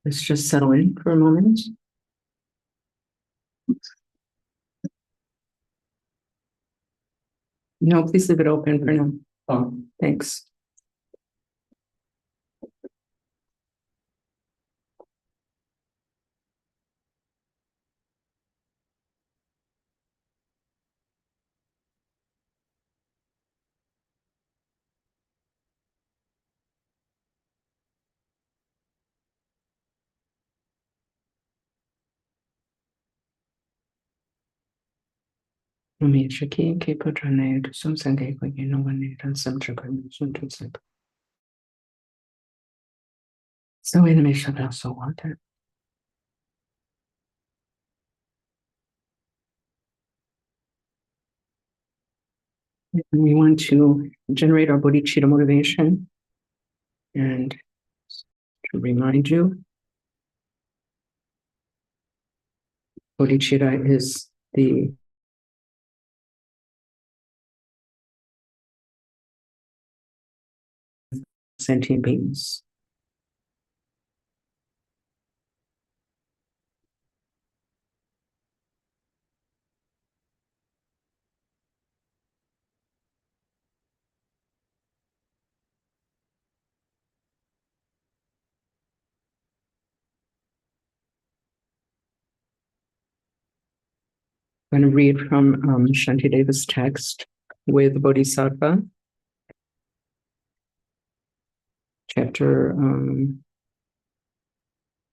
Let's just settle in for a moment. No, please leave it open for now. Oh, thanks. So in the also water. We want to generate our bodhicitta motivation, and to remind you, bodhicitta is the sentient beings. I'm going to read from Shantideva's text with Bodhisattva, chapter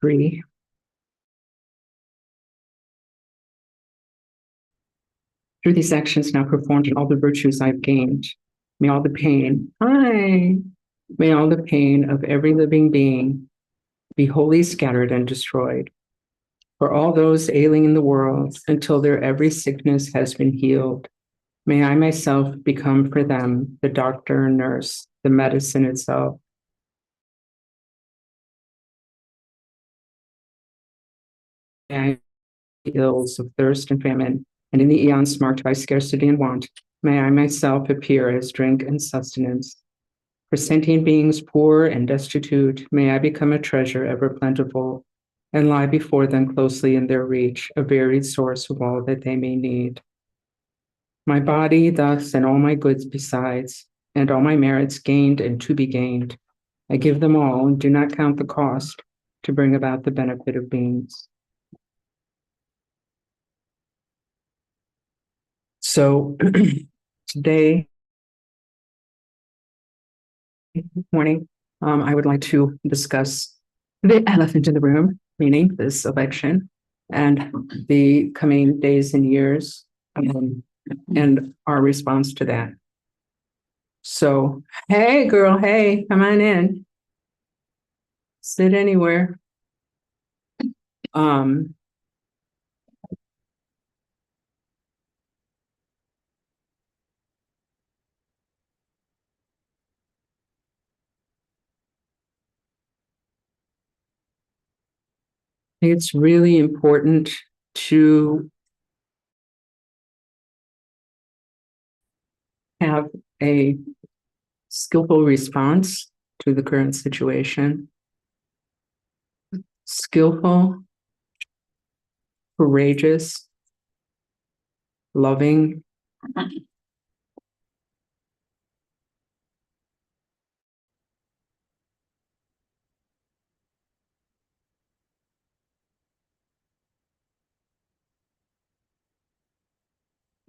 3. Through these actions now performed and all the virtues I've gained, may all the pain, may all the pain of every living being be wholly scattered and destroyed. For all those ailing in the world, until their every sickness has been healed, may I myself become for them the doctor and nurse, the medicine itself. May I ills of thirst and famine, and in the eons marked by scarcity and want, may I myself appear as drink and sustenance. For sentient beings poor and destitute, may I become a treasure ever plentiful, and lie before them closely in their reach, a varied source of all that they may need. My body thus, and all my goods besides, and all my merits gained and to be gained, I give them all and do not count the cost to bring about the benefit of beings. So today, morning, I would like to discuss the elephant in the room, meaning this election and the coming days and years, and our response to that. So, hey, girl, hey, come on in. Sit anywhere. It's really important to have a skillful response to the current situation. Skillful, courageous, loving,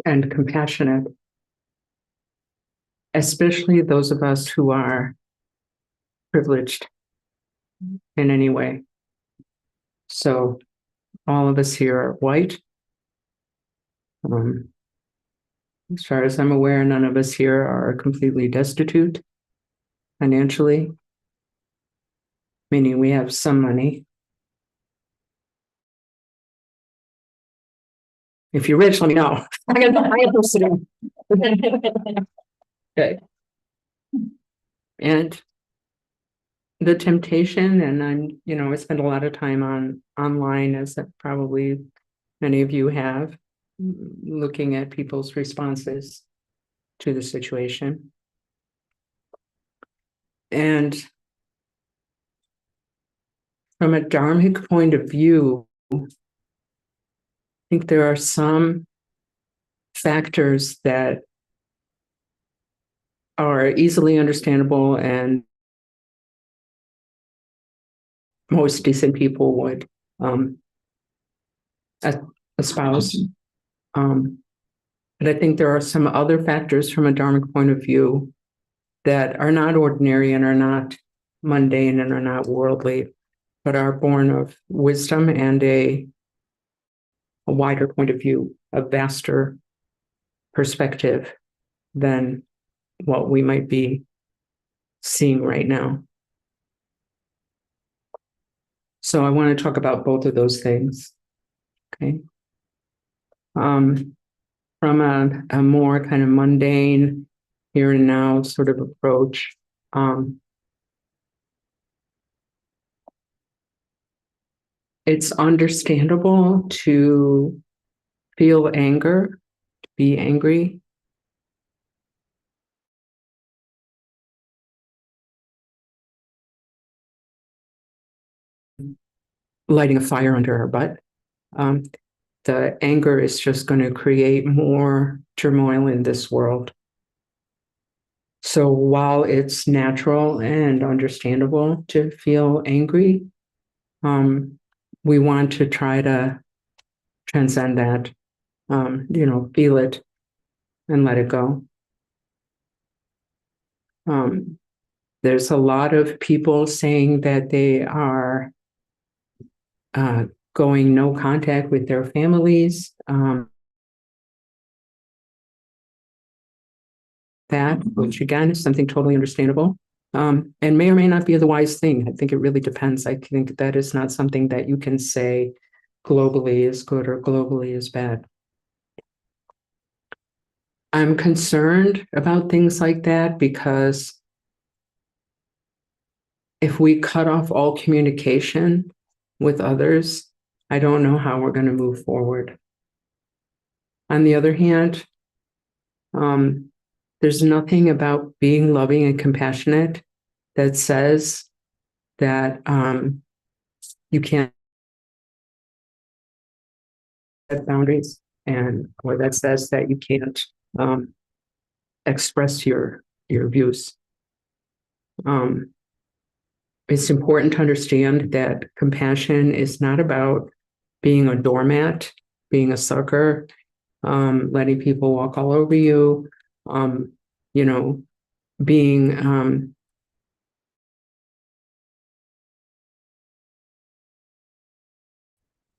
and compassionate, especially those of us who are privileged in any way. So all of us here are white. As far as I'm aware, none of us here are completely destitute financially, meaning we have some money. If you're rich, let me know. I can post it in. Okay. And the temptation, and I spend a lot of time online, as probably many of you have, looking at people's responses to the situation. And From a dharmic point of view, I think there are some factors that are easily understandable and most decent people would espouse. But I think there are some other factors from a dharmic point of view that are not ordinary and are not mundane and are not worldly, but are born of wisdom and a wider point of view, a vaster perspective than what we might be seeing right now. So I want to talk about both of those things. Okay. From a more kind of mundane, here and now sort of approach, it's understandable to feel anger, to be angry. Lighting a fire under our butt. The anger is just going to create more turmoil in this world. So while it's natural and understandable to feel angry, we want to try to transcend that, feel it and let it go. There's a lot of people saying that they are going no contact with their families. That, which again is something totally understandable, and may or may not be the wise thing. I think it really depends. I think that is not something that you can say globally is good or globally is bad. I'm concerned about things like that because if we cut off all communication with others, I don't know how we're going to move forward. On the other hand, there's nothing about being loving and compassionate that says that you can't set boundaries, or that says that you can't express your views. It's important to understand that compassion is not about being a doormat, being a sucker, letting people walk all over you, being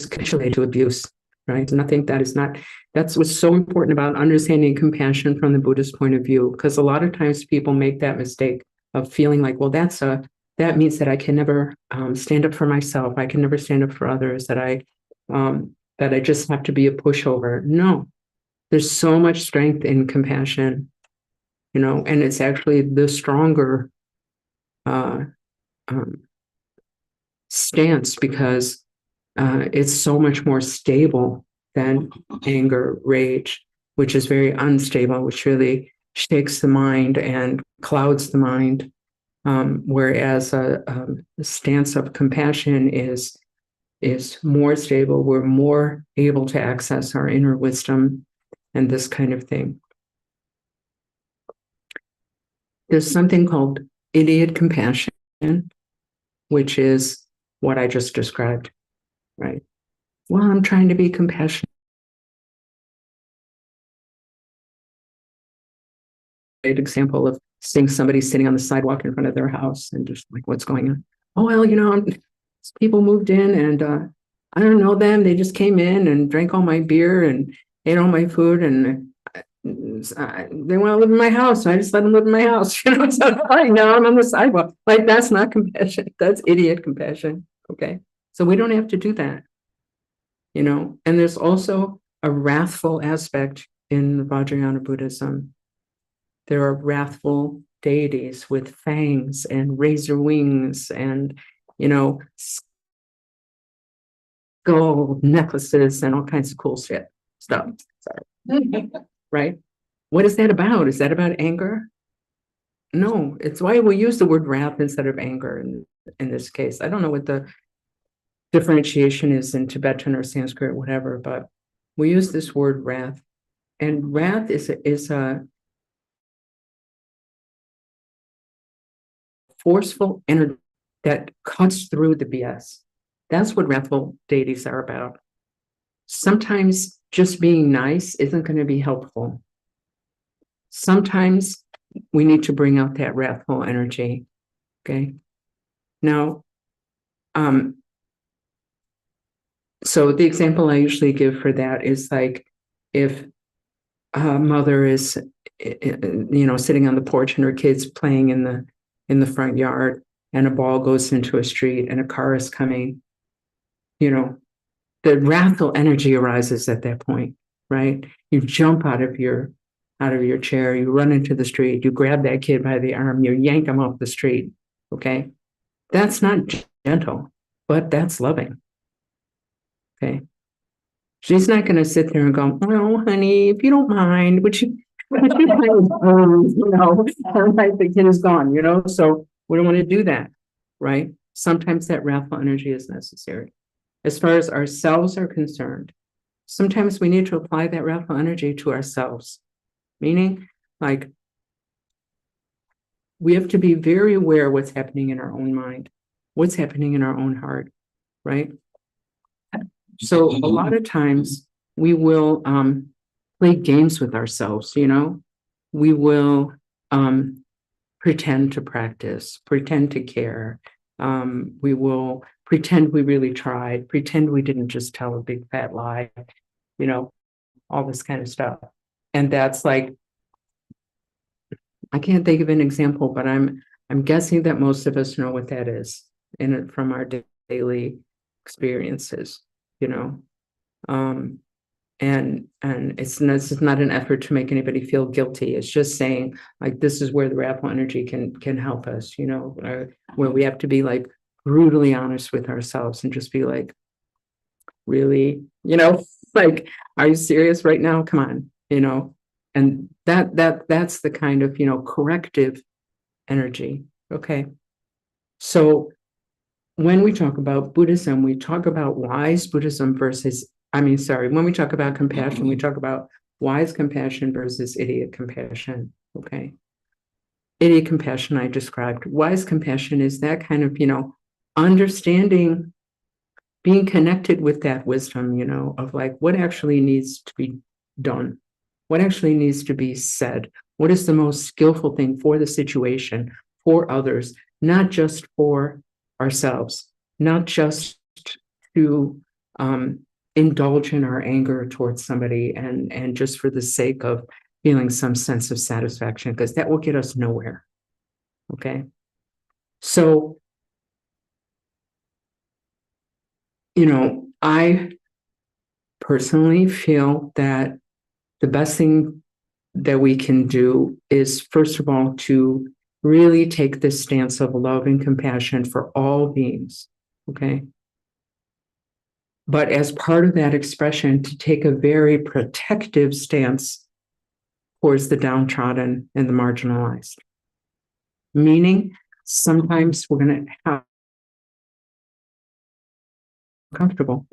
capitulated to abuse, right? And I think that's what's so important about understanding compassion from the Buddhist point of view, because a lot of times people make that mistake of feeling like, well, that means that I can never stand up for myself. I can never stand up for others, that I just have to be a pushover. No, there's so much strength in compassion, and it's actually the stronger stance because it's so much more stable than anger, rage, which is very unstable, which really shakes the mind and clouds the mind. Whereas a stance of compassion is more stable. We're more able to access our inner wisdom and this kind of thing. There's something called idiot compassion, which is what I just described, right? Well, I'm trying to be compassionate. Great example of seeing somebody sitting on the sidewalk in front of their house and just like, what's going on? Oh, well, people moved in and I don't know them. They just came in and drank all my beer and ate all my food and they want to live in my house. So I just let them live in my house. So fine, now I'm on the sidewalk. Like, that's not compassion. That's idiot compassion. Okay. So we don't have to do that. And there's also a wrathful aspect in Vajrayana Buddhism. There are wrathful deities with fangs and razor wings and, gold necklaces and all kinds of cool stuff. Sorry. Right? What is that about? Is that about anger? No, it's why we use the word wrath instead of anger in this case. I don't know what the differentiation is in Tibetan or Sanskrit, whatever, but we use this word wrath. And wrath is a forceful energy that cuts through the BS. That's what wrathful deities are about. Sometimes just being nice isn't going to be helpful. Sometimes we need to bring out that wrathful energy. Okay. Now, so the example I usually give for that is like if a mother is, sitting on the porch and her kids playing in the front yard, and a ball goes into a street and a car is coming, the wrathful energy arises at that point, right? You jump out of your chair, you run into the street, you grab that kid by the arm, you yank him off the street. Okay. That's not gentle, but that's loving. Okay. She's not going to sit there and go, "Oh, honey, if you don't mind, would you like the kid is gone, So we don't want to do that, right? Sometimes that wrathful energy is necessary. As far as ourselves are concerned, sometimes we need to apply that wrathful energy to ourselves, meaning like we have to be very aware what's happening in our own mind, what's happening in our own heart, right? So a lot of times we will play games with ourselves, we will pretend to practice, pretend to care. We will pretend we really tried, pretend we didn't just tell a big fat lie, all this kind of stuff. And that's like, I can't think of an example, but I'm guessing that most of us know what that is from our daily experiences, and it's not an effort to make anybody feel guilty. It's just saying like this is where the wrathful energy can help us, where we have to be like brutally honest with ourselves and just be like, really, like, are you serious right now? Come on, and that's the kind of corrective energy. Okay, so when we talk about Buddhism, we talk about wise Buddhism when we talk about compassion, we talk about wise compassion versus idiot compassion. Okay. Idiot compassion I described. Wise compassion is that kind of, understanding, being connected with that wisdom, of like what actually needs to be done, what actually needs to be said, what is the most skillful thing for the situation, for others, not just for ourselves, not just to indulge in our anger towards somebody and just for the sake of feeling some sense of satisfaction, because that will get us nowhere. Okay. So, I personally feel that the best thing that we can do is, first of all, to really take this stance of love and compassion for all beings. Okay. But as part of that expression, to take a very protective stance towards the downtrodden and the marginalized. Meaning, sometimes we're going to have comfortable.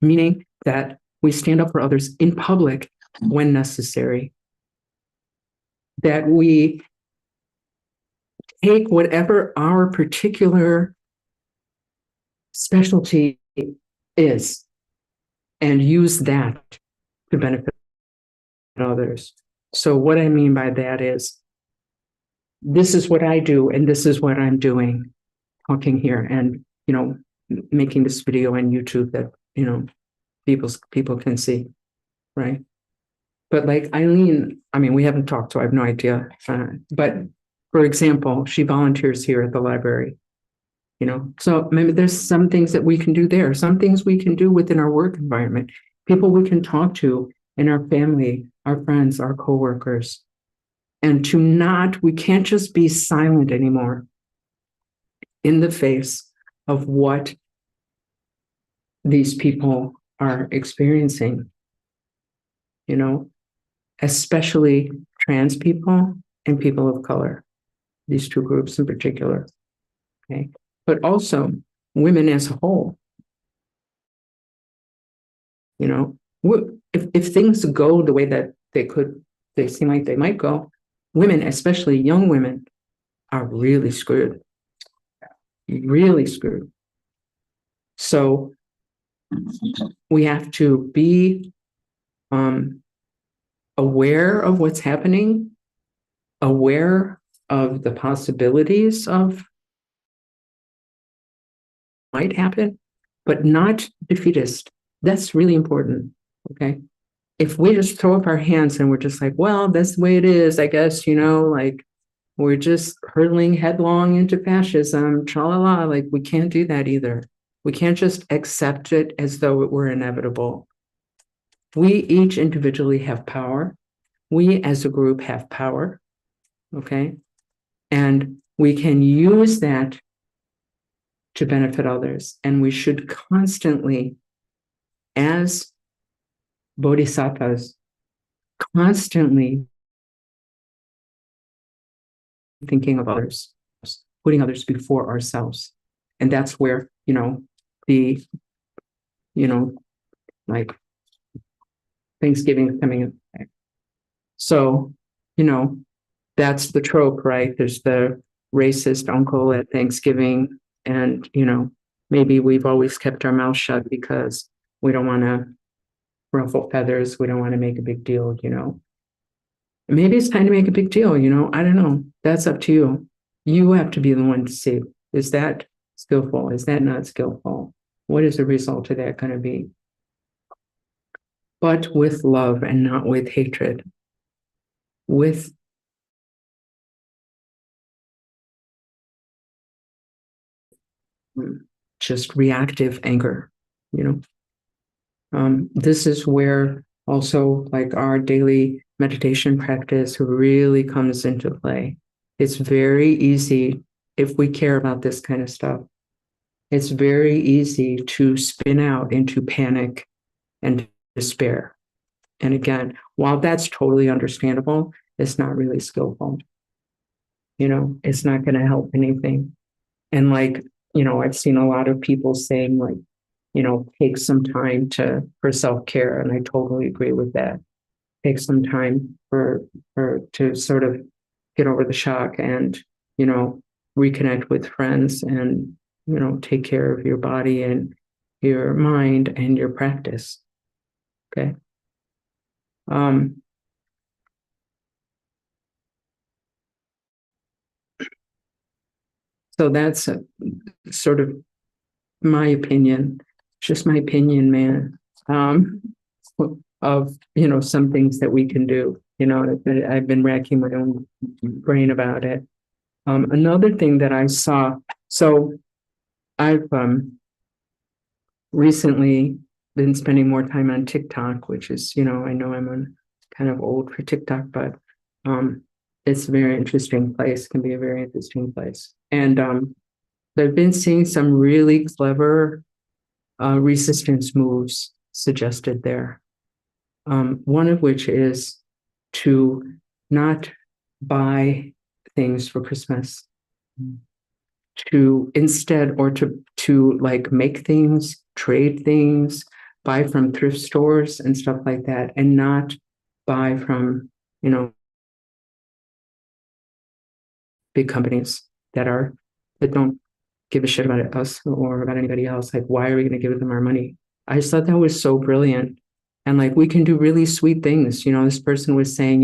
Meaning that we stand up for others in public when necessary. That we take whatever our particular specialty is and use that to benefit others. So what I mean by that is, this is what I do and this is what I'm doing, talking here and, making this video on YouTube that, people can see, right? But like Eileen, we haven't talked, so I have no idea. But for example, she volunteers here at the library, so maybe there's some things that we can do there, some things we can do within our work environment, people we can talk to in our family, our friends, our coworkers, and we can't just be silent anymore in the face of what these people are experiencing, especially trans people and people of color, these two groups in particular. Okay. But also women as a whole, you know. If things go the way that they seem like they might go, women, especially young women, are really screwed. Really screwed. So we have to be aware of what's happening, aware of the possibilities of might happen, but not defeatist. That's really important. Okay. If we just throw up our hands and we're just like, well, that's the way it is, I guess, like we're just hurtling headlong into fascism, tra la la, like we can't do that either. We can't just accept it as though it were inevitable. We each individually have power. We as a group have power. Okay. And we can use that to benefit others. And we should constantly, as bodhisattvas, constantly thinking of others, putting others before ourselves. And that's where, the, like Thanksgiving is coming in. So, that's the trope, right? There's the racist uncle at Thanksgiving. And, maybe we've always kept our mouth shut because we don't want to ruffle feathers. We don't want to make a big deal, Maybe it's time to make a big deal, I don't know. That's up to you. You have to be the one to see, is that skillful? Is that not skillful? What is the result of that going to be? But with love and not with hatred. With just reactive anger, This is where also like our daily meditation practice really comes into play. It's very easy, if we care about this kind of stuff, it's very easy to spin out into panic and despair. And again, while that's totally understandable, it's not really skillful. It's not going to help anything. And like, I've seen a lot of people saying like, take some time for self-care. And I totally agree with that. Take some time to sort of get over the shock and, reconnect with friends and, take care of your body and your mind and your practice. Okay. So that's sort of my opinion, just my opinion, man, of, some things that we can do. I've been racking my own brain about it. Another thing that I saw, so I've recently been spending more time on TikTok, which is, I know I'm on kind of old for TikTok, but it's a very interesting place, can be a very interesting place. And I've been seeing some really clever resistance moves suggested there. One of which is to not buy things for Christmas, to instead, or to like make things, trade things, buy from thrift stores and stuff like that, and not buy from, big companies that don't give a shit about us or about anybody else. Like, why are we going to give them our money? I just thought that was so brilliant. And like, we can do really sweet things. This person was saying,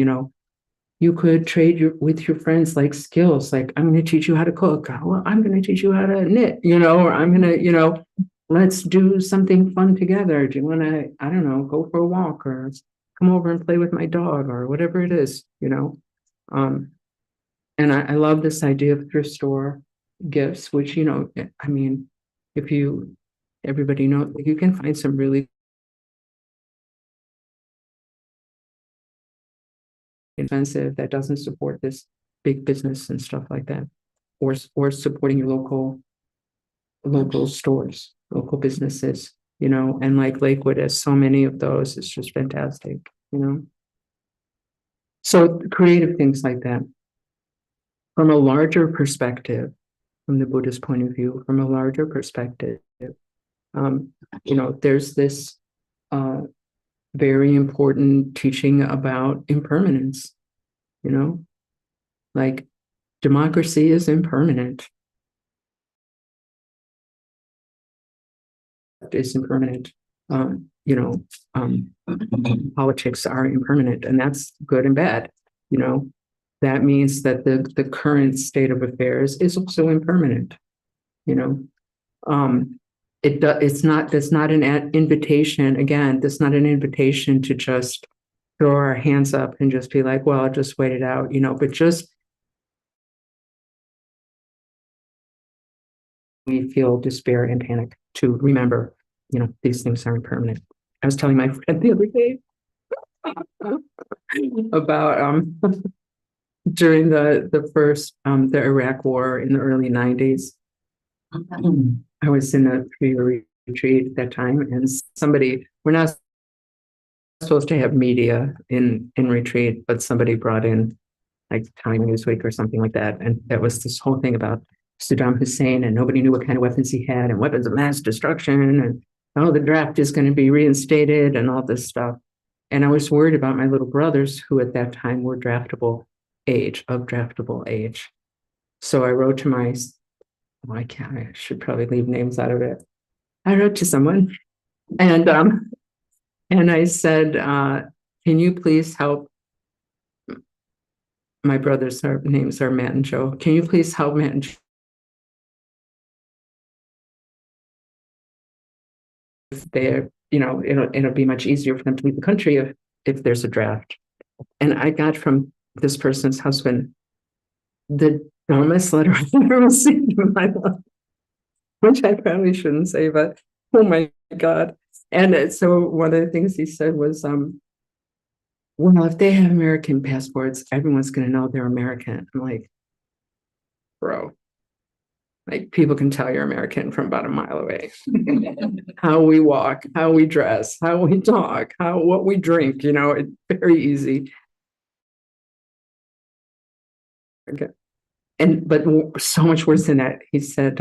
you could trade with your friends like skills. Like, I'm going to teach you how to cook. Well, I'm going to teach you how to knit, or I'm going to, let's do something fun together. Do you want to, I don't know, go for a walk or come over and play with my dog or whatever it is, and I love this idea of thrift store gifts, which, I mean, if everybody knows, you can find some really expensive that doesn't support this big business and stuff like that, or supporting your local stores, local businesses, and like Lakewood has so many of those. It's just fantastic, So creative things like that. From a larger perspective, from the Buddhist point of view, from a larger perspective, there's this very important teaching about impermanence, like democracy is impermanent. Is impermanent. Politics are impermanent, and that's good and bad. That means that the current state of affairs is also impermanent. It's not an invitation. Again, that's not an invitation to just throw our hands up and just be like, well, I'll just wait it out, but just we feel despair and panic to remember, these things are impermanent. I was telling my friend the other day about during the first the Iraq War in the early 90s. I was in a 3-year retreat at that time, and we're not supposed to have media in retreat, but somebody brought in like Time Newsweek or something like that, and that was this whole thing about Saddam Hussein, and nobody knew what kind of weapons he had, and weapons of mass destruction, and the draft is going to be reinstated, and all this stuff. And I was worried about my little brothers, who at that time were draftable age. So I wrote to I should probably leave names out of it. I wrote to someone, and I said, can you please help? My brothers' names are Matt and Joe. Can you please help Matt and Joe? They're, it'll be much easier for them to leave the country if there's a draft. And I got from this person's husband the dumbest letter I've ever received in my life, which I probably shouldn't say, but oh my God. And so one of the things he said was, well, if they have American passports, everyone's going to know they're American. I'm like, bro, like people can tell you're American from about a mile away. How we walk, how we dress, how we talk, what we drink, it's very easy. Okay. But so much worse than that, he said,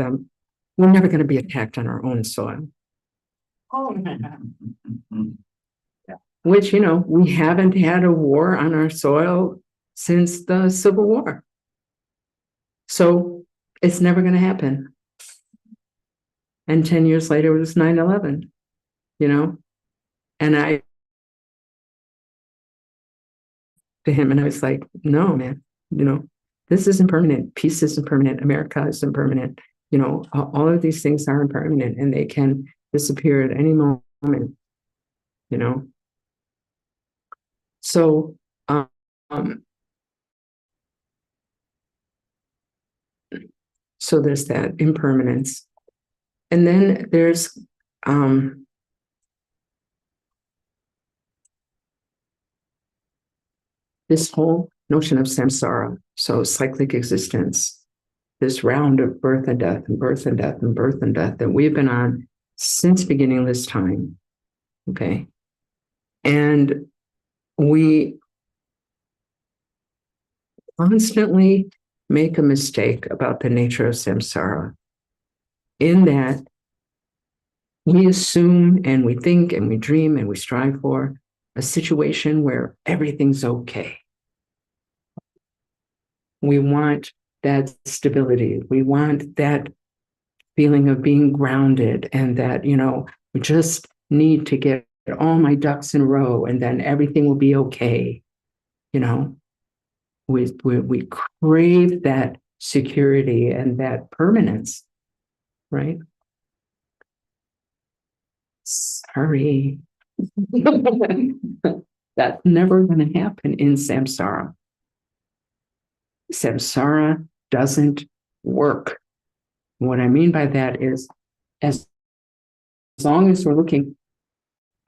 we're never going to be attacked on our own soil. Oh, which, we haven't had a war on our soil since the Civil War. So it's never going to happen. And 10 years later, it was 9/11, and I to him, and I was like, no, man, this is impermanent. Peace is impermanent. America is impermanent. All of these things are impermanent, and they can disappear at any moment, So, so there's that impermanence. And then there's this whole notion of samsara, so cyclic existence, this round of birth and death and birth and death and birth and death that we've been on since beginning this time. Okay. And we constantly make a mistake about the nature of samsara, in that we assume and we think and we dream and we strive for a situation where everything's okay. We want that stability. We want that feeling of being grounded, and that, we just need to get all my ducks in a row and then everything will be okay. We crave that security and that permanence, right? Sorry. That's never going to happen in samsara. Samsara doesn't work. What I mean by that is, as long as we're looking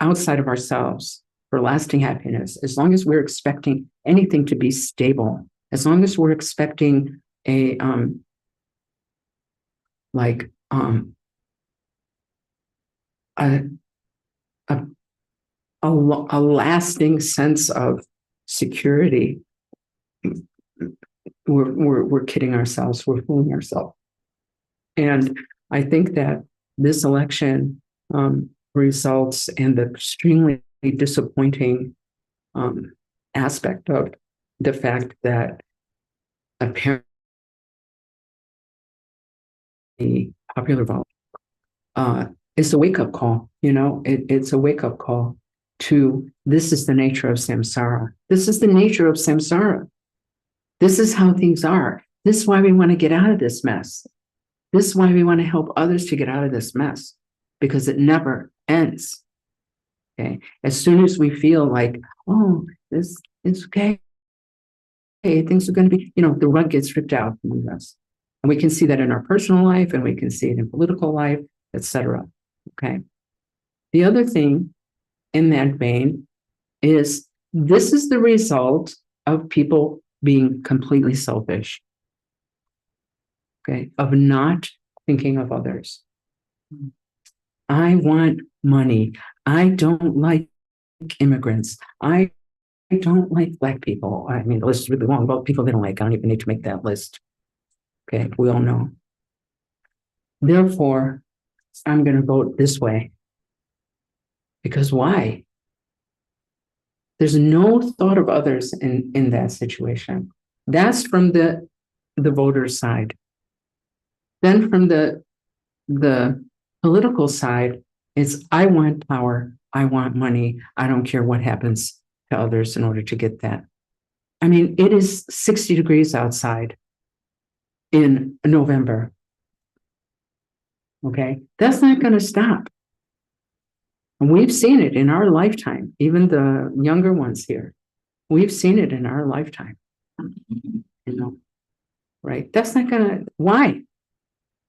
outside of ourselves for lasting happiness, as long as we're expecting anything to be stable, as long as we're expecting a lasting sense of security, we're kidding ourselves, we're fooling ourselves. And I think that this election results and the extremely disappointing aspect of the fact that apparently popular vote is a wake-up call. It's a wake-up call to this is the nature of samsara. This is the nature of samsara. This is how things are. This is why we want to get out of this mess. This is why we want to help others to get out of this mess, because it never ends. Okay. As soon as we feel like, oh, it's okay, things are going to be, the rug gets ripped out from us. And we can see that in our personal life, and we can see it in political life, etc. Okay. The other thing in that vein is this is the result of people being completely selfish. Okay. Of not thinking of others. I want money. I don't like immigrants. I don't like Black people. I mean, the list is really long about people they don't like. I don't even need to make that list. Okay, we all know. Therefore, I'm going to vote this way. Because why? There's no thought of others in that situation. That's from the voter's side. Then from the political side, it's I want power, I want money, I don't care what happens to others in order to get that. I mean, it is 60 degrees outside in November. Okay, that's not going to stop. And we've seen it in our lifetime, even the younger ones here. We've seen it in our lifetime. Right? That's not going to, why?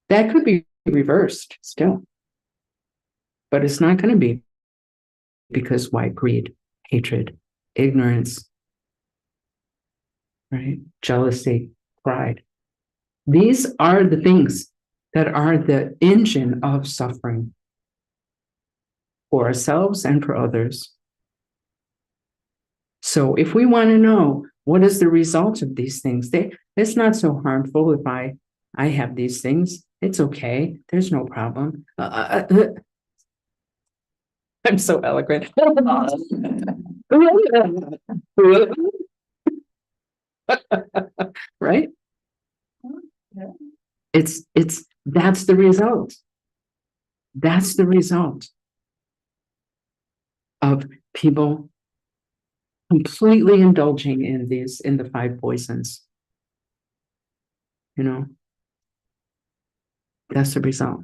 That could be reversed still. But it's not going to be, because why? Greed, hatred, ignorance, right? Jealousy, pride. These are the things that are the engine of suffering for ourselves and for others. So if we want to know what is the result of these things, it's not so harmful if I have these things. It's okay. There's no problem. I'm so eloquent. Right? That's the result. That's the result of people completely indulging in the five poisons. That's the result.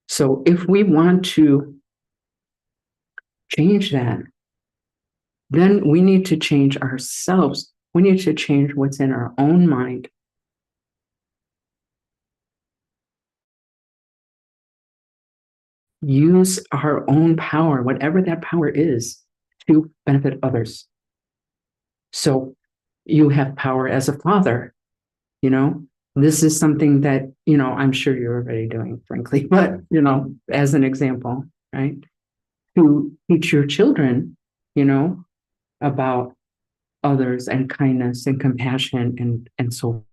So if we want to change that, then we need to change ourselves. We need to change what's in our own mind. Use our own power, whatever that power is, to benefit others. So you have power as a father, this is something that, I'm sure you're already doing, frankly, but, as an example, right? To teach your children, about others and kindness and compassion and so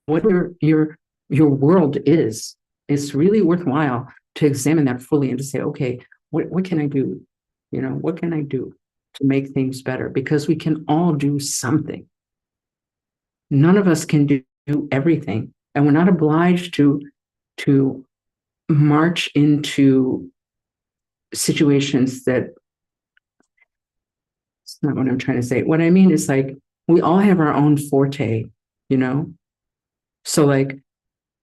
what your world is, it's really worthwhile to examine that fully and to say, okay, what can I do? What can I do to make things better? Because we can all do something. None of us can do everything, and we're not obliged to march into situations that, it's not what I'm trying to say. What I mean is, like, we all have our own forte, so like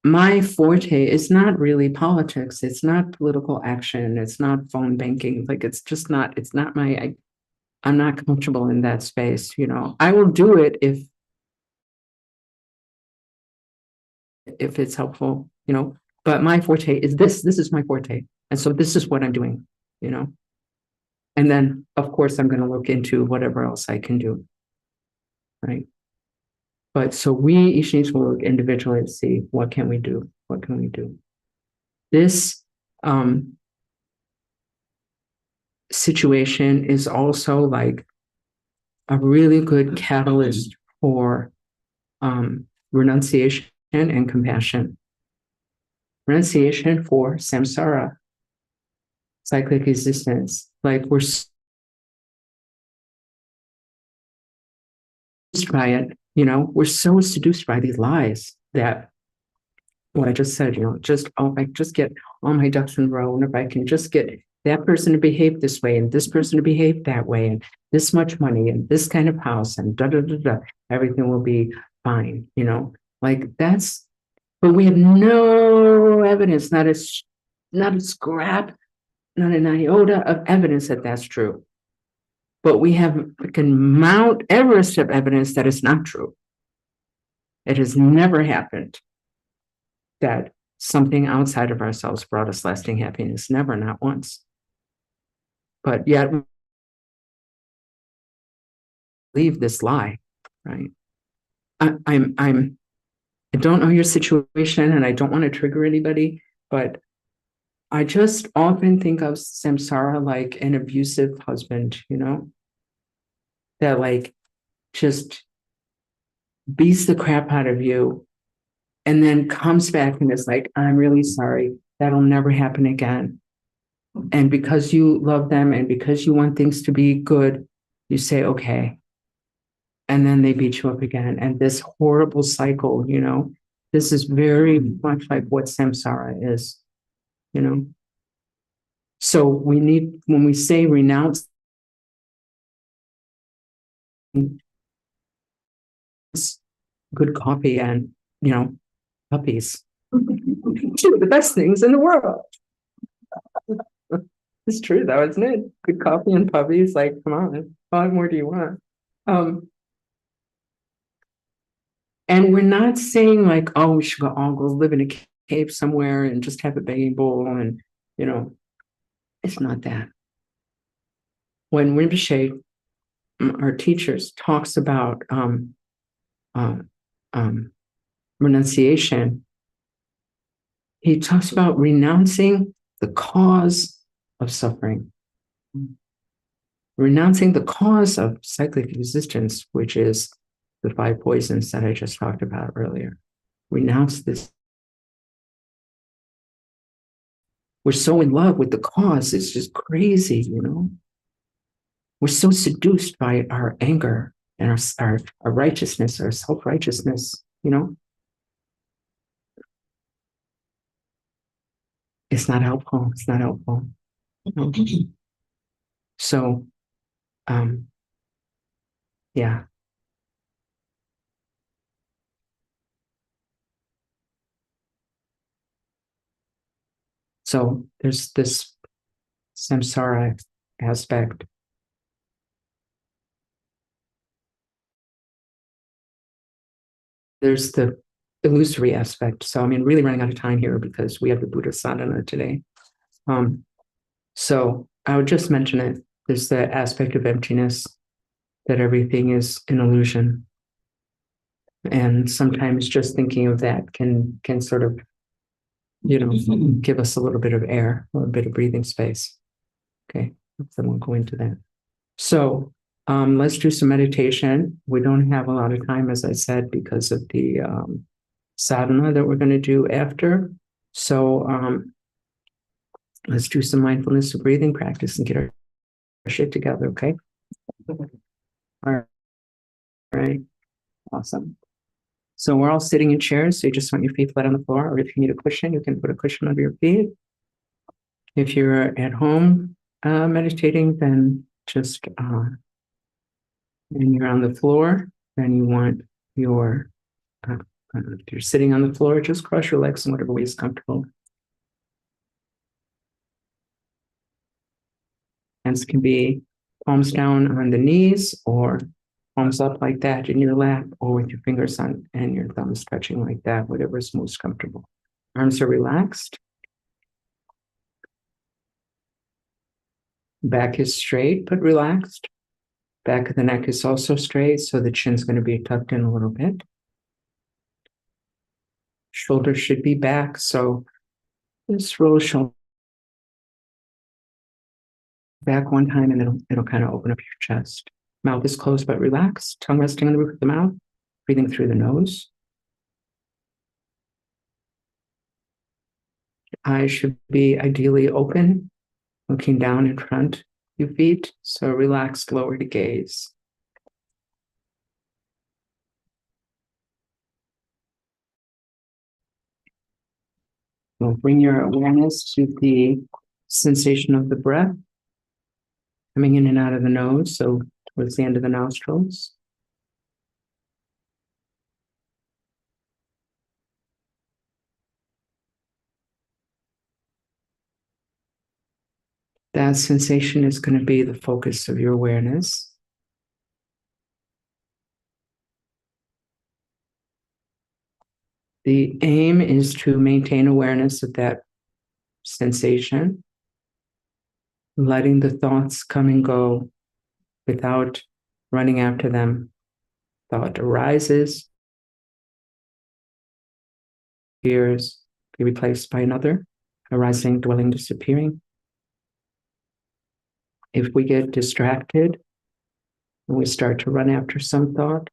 my forte is not really politics. It's not political action. It's not phone banking. Like, it's not I'm not comfortable in that space. I will do it if it's helpful, but my forte is this is my forte. And so this is what I'm doing, and then of course I'm going to look into whatever else I can do. Right. But so we each need to look individually to see what can we do? What can we do? This situation is also like a really good catalyst for renunciation and compassion. Renunciation for samsara, cyclic existence. Like we're seduced by it, we're so seduced by these lies that what I just said, just, oh, if I just get all my ducks in a row, and if I can just get that person to behave this way and this person to behave that way, and this much money and this kind of house and da da da da, everything will be fine, like that's, but we have no evidence, not a scrap, not an iota of evidence that that's true. But we have freaking Mount Everest of evidence that it's not true. It has never happened that something outside of ourselves brought us lasting happiness. Never, not once. But yet, we believe this lie, right? I don't know your situation, and I don't want to trigger anybody, but I just often think of samsara like an abusive husband, that like just beats the crap out of you and then comes back and is like, I'm really sorry. That'll never happen again. And because you love them and because you want things to be good, you say, okay. And then they beat you up again. And this horrible cycle, this is very much like what samsara is, So we need, when we say renounce, good coffee and, puppies. Two of the best things in the world. It's true though, isn't it? Good coffee and puppies, like, come on, what more do you want? And we're not saying like, oh, we should all go live in a cave somewhere and just have a begging bowl and, it's not that. When Rinpoche, our teachers, talks about renunciation, he talks about renouncing the cause of suffering, renouncing the cause of cyclic existence, which is the 5 poisons that I just talked about earlier. Renounce this. We're so in love with the cause, it's just crazy, We're so seduced by our anger and our righteousness, our self-righteousness, It's not helpful. It's not helpful. So, yeah. So there's this samsara aspect. There's the illusory aspect. So, really running out of time here because we have the Buddhist sadhana today. So I would just mention it. There's the aspect of emptiness, that everything is an illusion. And sometimes just thinking of that can sort of, give us a little bit of air, a little bit of breathing space. Okay, so I won't go into that. So let's do some meditation. We don't have a lot of time, as I said, because of the sadhana that we're going to do after. So let's do some mindfulness of breathing practice and get our shit together, okay? All right, awesome. So we're all sitting in chairs, so you just want your feet flat on the floor, or if you need a cushion, you can put a cushion under your feet. If you're at home meditating, then just, and you're on the floor, then you want your, if you're sitting on the floor, just cross your legs in whatever way is comfortable. Hands can be palms down on the knees or palms up like that in your lap, or with your fingers on and your thumbs stretching like that, whatever is most comfortable. Arms are relaxed. Back is straight but relaxed. Back of the neck is also straight, so the chin's going to be tucked in a little bit. Shoulders should be back, so just roll the shoulder back one time, and it'll kind of open up your chest. Mouth is closed but relaxed. Tongue resting on the roof of the mouth. Breathing through the nose. Eyes should be ideally open, looking down in front, few feet, so relaxed lower to gaze. We'll bring your awareness to the sensation of the breath coming in and out of the nose, so towards the end of the nostrils. That sensation is going to be the focus of your awareness. The aim is to maintain awareness of that sensation, letting the thoughts come and go without running after them. Thought arises, appears, be replaced by another, arising, dwelling, disappearing. If we get distracted and we start to run after some thought,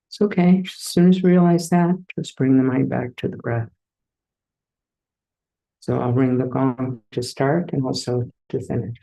it's okay. As soon as we realize that, just bring the mind back to the breath. So I'll ring the gong to start and also to finish.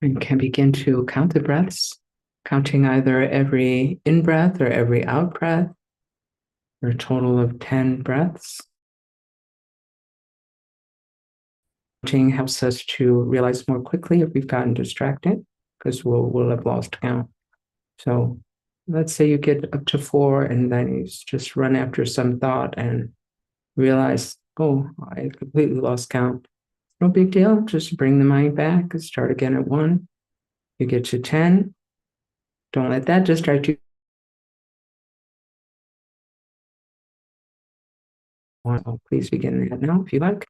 And can begin to count the breaths, counting either every in breath or every out breath, or a total of 10 breaths. Counting helps us to realize more quickly if we've gotten distracted, because we'll have lost count. So let's say you get up to 4 and then you just run after some thought and realize, oh, I completely lost count. No big deal. Just bring the mind back and start again at 1. You get to 10. Don't let that distract you. Well, please begin that now if you like.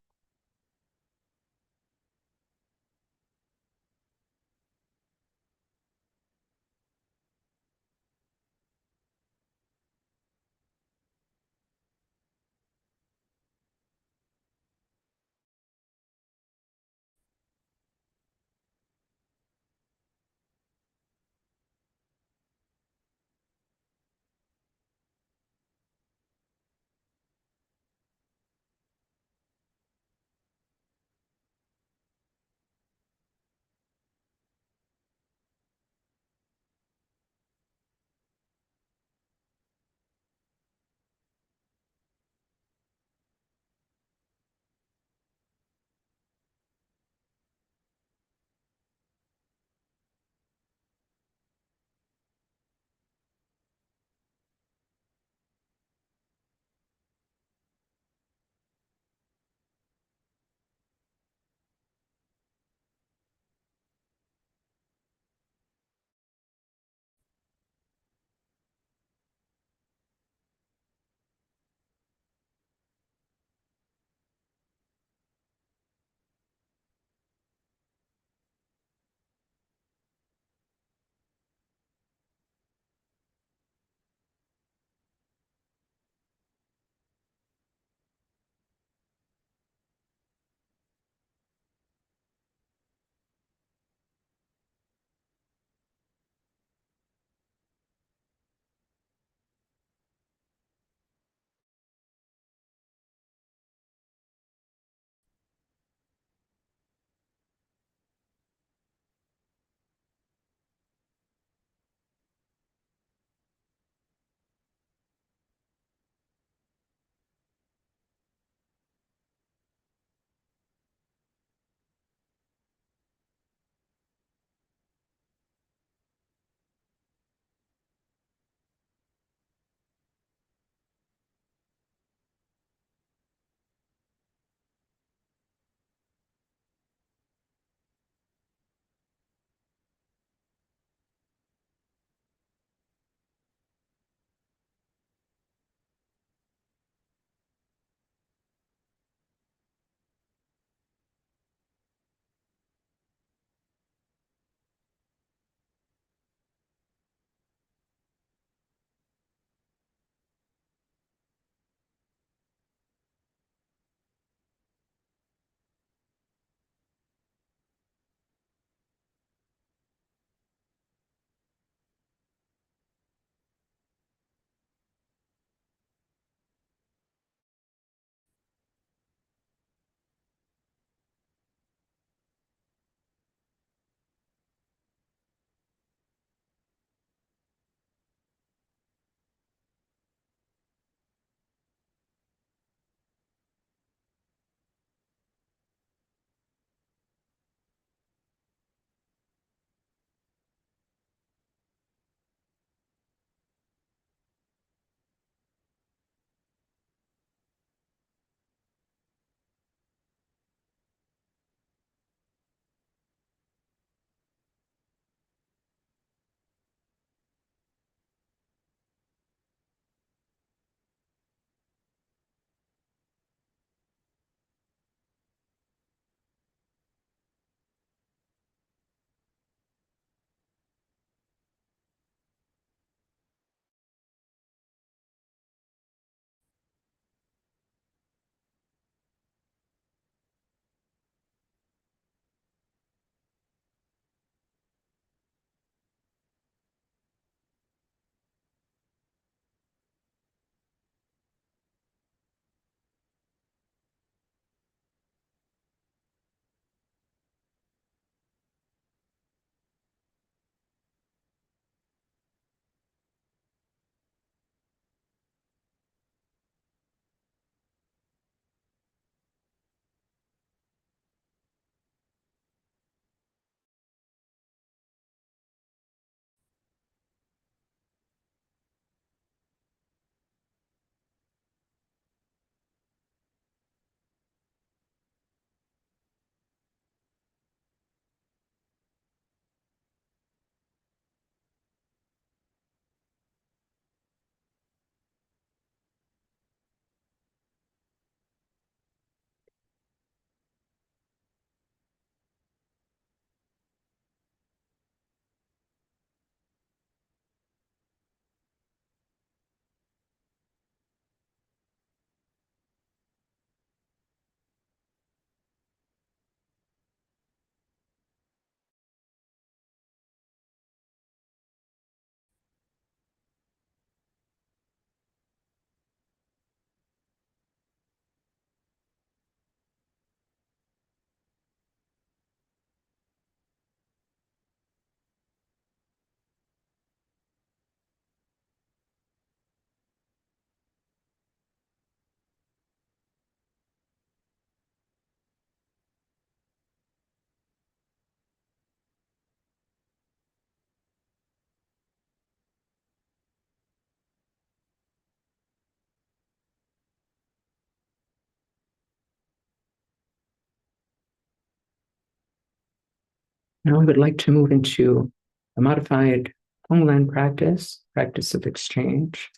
Now I would like to move into a modified homeland practice of exchange.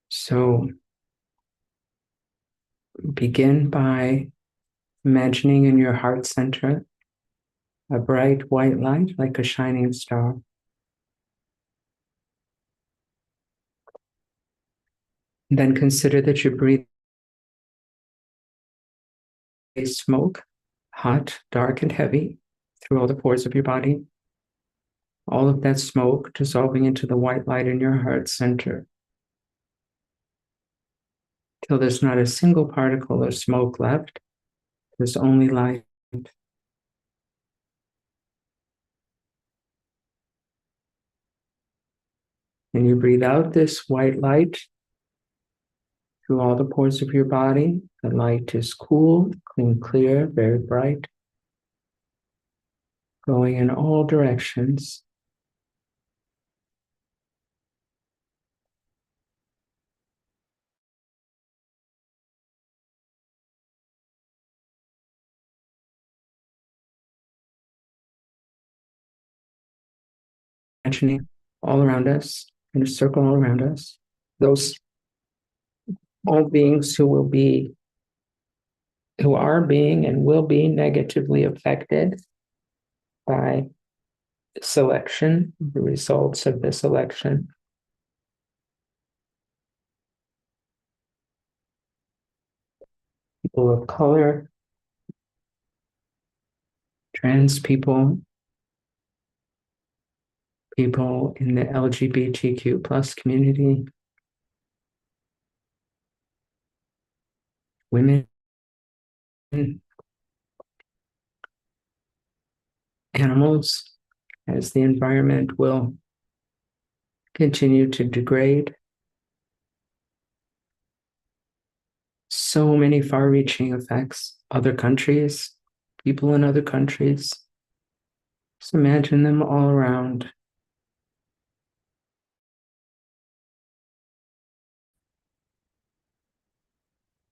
So begin by imagining in your heart center a bright white light like a shining star. And then consider that you breathe smoke, hot, dark, and heavy, through all the pores of your body. All of that smoke dissolving into the white light in your heart center, till there's not a single particle of smoke left. There's only light. And you breathe out this white light through all the pores of your body. The light is cool, clean, clear, very bright, going in all directions. Imagining all around us, in a circle all around us, those all beings who are being and will be negatively affected by selection, the results of this election. People of color, trans people, people in the LGBTQ plus community, women, animals, as the environment will continue to degrade. So many far-reaching effects, other countries, people in other countries. Just imagine them all around.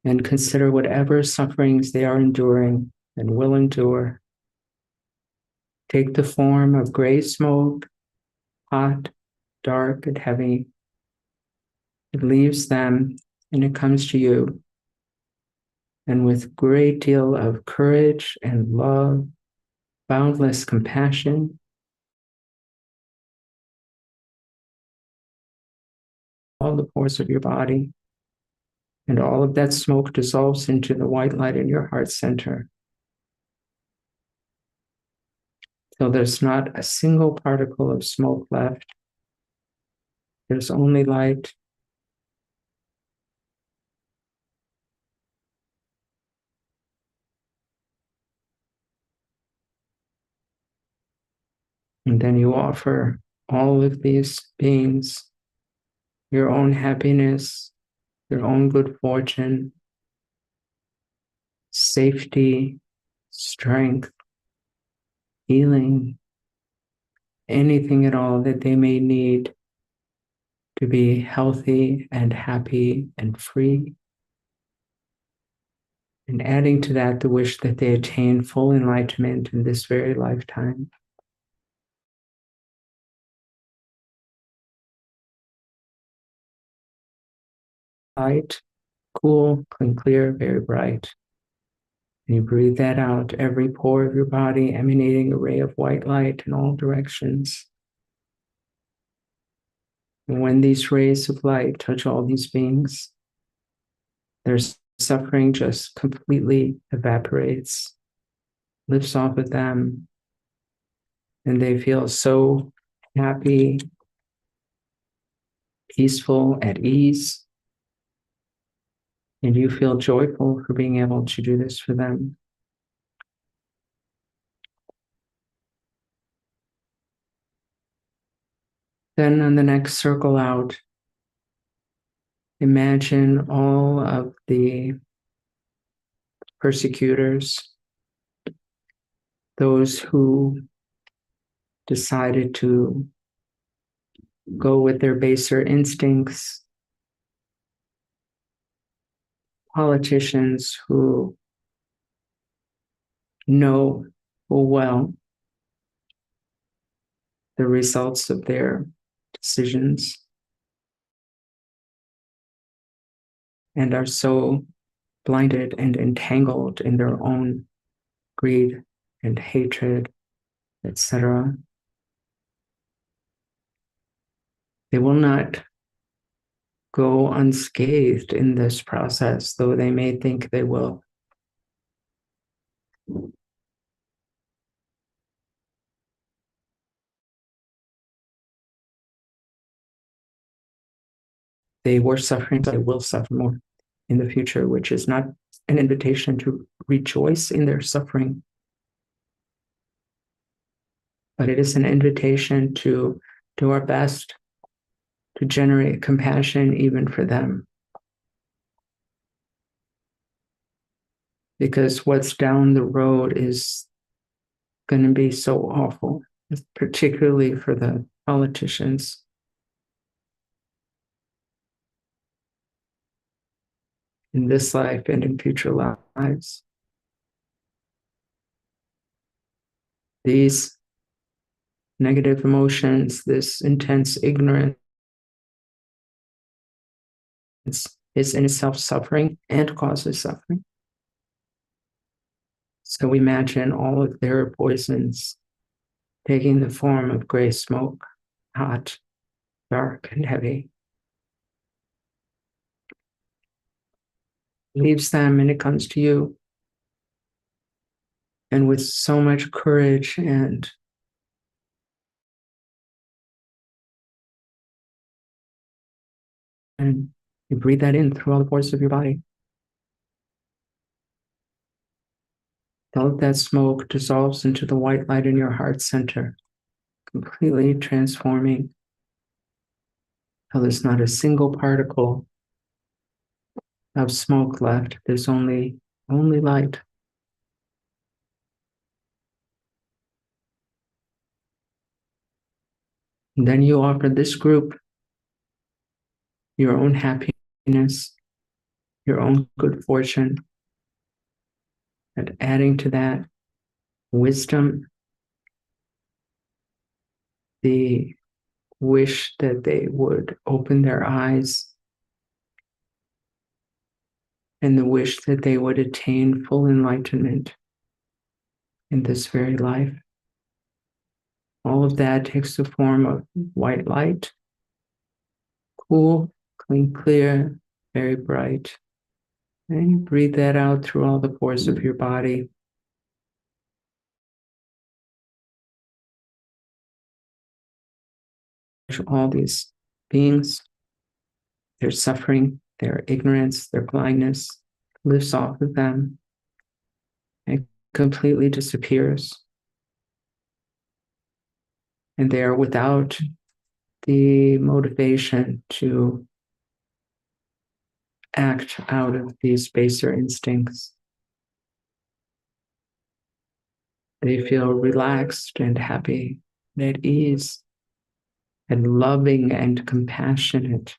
And consider whatever sufferings they are enduring and will endure. Take the form of gray smoke, hot, dark, and heavy. It leaves them and it comes to you. And with great deal of courage and love, boundless compassion, all the pores of your body, and all of that smoke dissolves into the white light in your heart center. Till there's not a single particle of smoke left. There's only light. And then you offer all of these beings your own happiness, your own good fortune, safety, strength, healing, anything at all that they may need to be healthy and happy and free. And adding to that the wish that they attain full enlightenment in this very lifetime. Light, cool, clean, clear, very bright. And you breathe that out, every pore of your body emanating a ray of white light in all directions. And when these rays of light touch all these beings, their suffering just completely evaporates, lifts off of them, and they feel so happy, peaceful, at ease. And you feel joyful for being able to do this for them. Then on the next circle out, imagine all of the persecutors, those who decided to go with their baser instincts, politicians who know full well the results of their decisions and are so blinded and entangled in their own greed and hatred, etc. They will not go unscathed in this process, though they may think they will. They were suffering, they will suffer more in the future, which is not an invitation to rejoice in their suffering, but it is an invitation to do our best to generate compassion even for them. Because what's down the road is going to be so awful, particularly for the politicians. In this life and in future lives. These negative emotions, this intense ignorance is in itself suffering and causes suffering. So imagine all of their poisons taking the form of gray smoke, hot, dark, and heavy. Leaves them and it comes to you. And with so much courage and you breathe that in through all the pores of your body. All of that smoke dissolves into the white light in your heart center, completely transforming. How there's not a single particle of smoke left. There's only light. And then you offer this group your own happiness, your own good fortune, and adding to that wisdom, the wish that they would open their eyes, and the wish that they would attain full enlightenment in this very life. All of that takes the form of white light, cool, clean, clear, very bright. And you breathe that out through all the pores of your body. All these beings, their suffering, their ignorance, their blindness lifts off of them and completely disappears. And they are without the motivation to act out of these baser instincts. They feel relaxed and happy and at ease and loving and compassionate.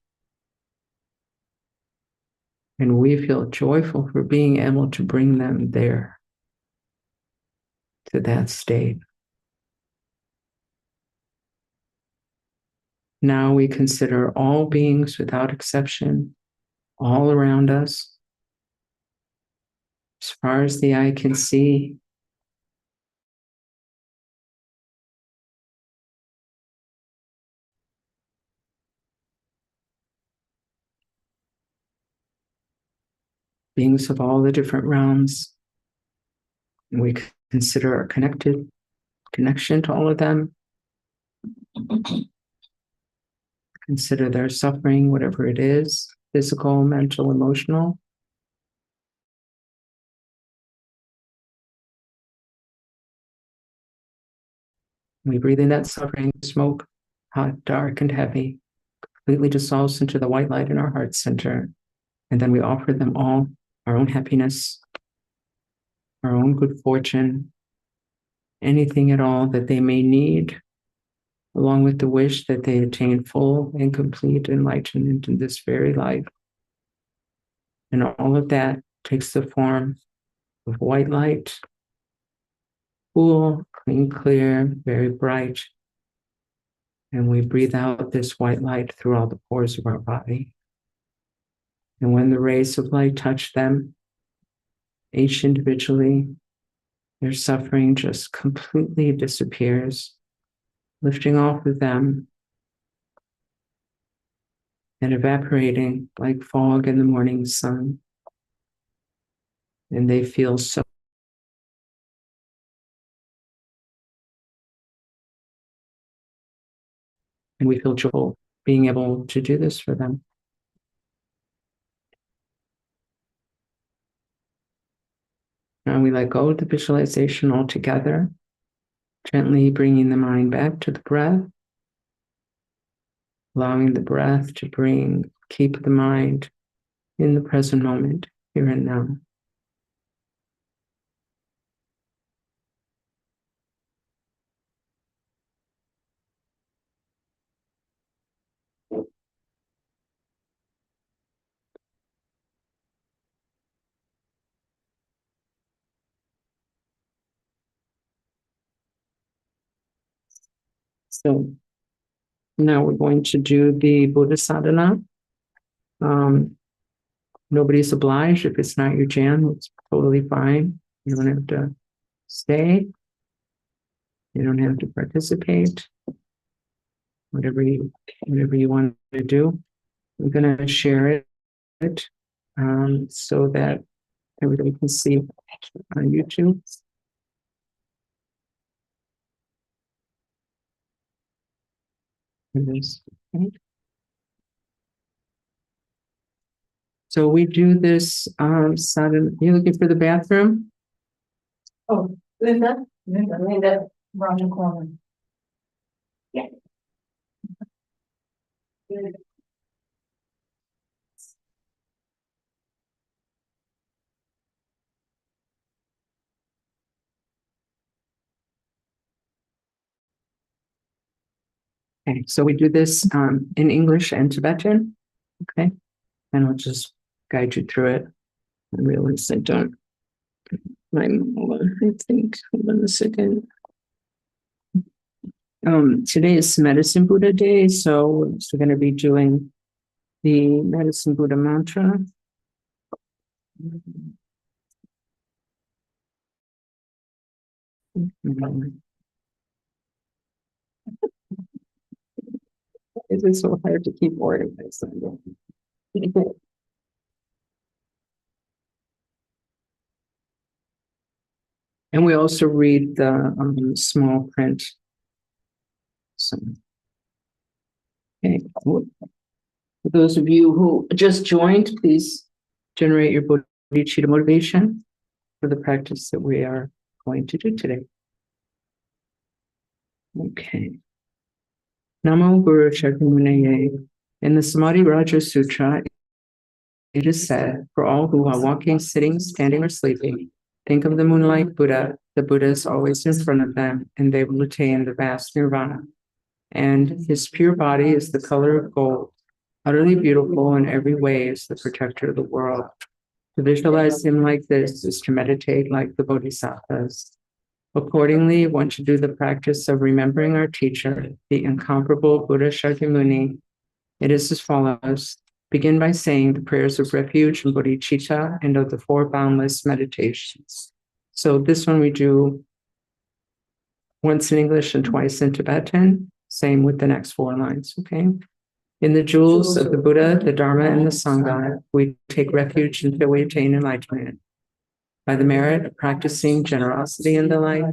And we feel joyful for being able to bring them there, to that state. Now we consider all beings without exception, all around us, as far as the eye can see. Beings of all the different realms. And we consider our connection to all of them. Consider their suffering, whatever it is, physical, mental, emotional. We breathe in that suffering, smoke, hot, dark, and heavy, completely dissolves into the white light in our heart center. And then we offer them all our own happiness, our own good fortune, anything at all that they may need, along with the wish that they attain full and complete enlightenment in this very life. And all of that takes the form of white light, cool, clean, clear, very bright. And we breathe out this white light through all the pores of our body. And when the rays of light touch them, each individually, their suffering just completely disappears, lifting off of them and evaporating like fog in the morning sun. And they feel so, and we feel joyful being able to do this for them. Now we let go of the visualization altogether, gently bringing the mind back to the breath, allowing the breath to keep the mind in the present moment, here and now. So now we're going to do the Buddha sadhana. Nobody's obliged. If it's not your jam, it's totally fine. You don't have to stay. You don't have to participate. Whatever you want to do. I'm going to share it so that everybody can see on YouTube. Okay. So we do this sadhana. You looking for the bathroom? Oh, Linda, around the corner. Yeah. Okay, so we do this in English and Tibetan. Okay, and I'll just guide you through it. I realize I don't. I think. Hold on a second. Today is Medicine Buddha Day, so we're going to be doing the Medicine Buddha mantra. It is so hard to keep organized. And we also read the small print. So, okay. For those of you who just joined, please generate your bodhicitta motivation for the practice that we are going to do today. Okay. Namo Guru Shakyamuni. In the Samadhi Raja Sutra, it is said, for all who are walking, sitting, standing, or sleeping, think of the moonlight Buddha. The Buddha is always in front of them, and they will attain the vast nirvana. And his pure body is the color of gold, utterly beautiful in every way, is the protector of the world. To visualize him like this is to meditate like the Bodhisattvas. Accordingly, one should do the practice of remembering our teacher, the incomparable Buddha Shakyamuni. It is as follows. Begin by saying the prayers of refuge and bodhicitta and of the four boundless meditations. So this one we do once in English and twice in Tibetan. Same with the next four lines, okay? In the jewels of the Buddha, the Dharma, and the Sangha, we take refuge until we attain enlightenment. By the merit of practicing generosity and the like,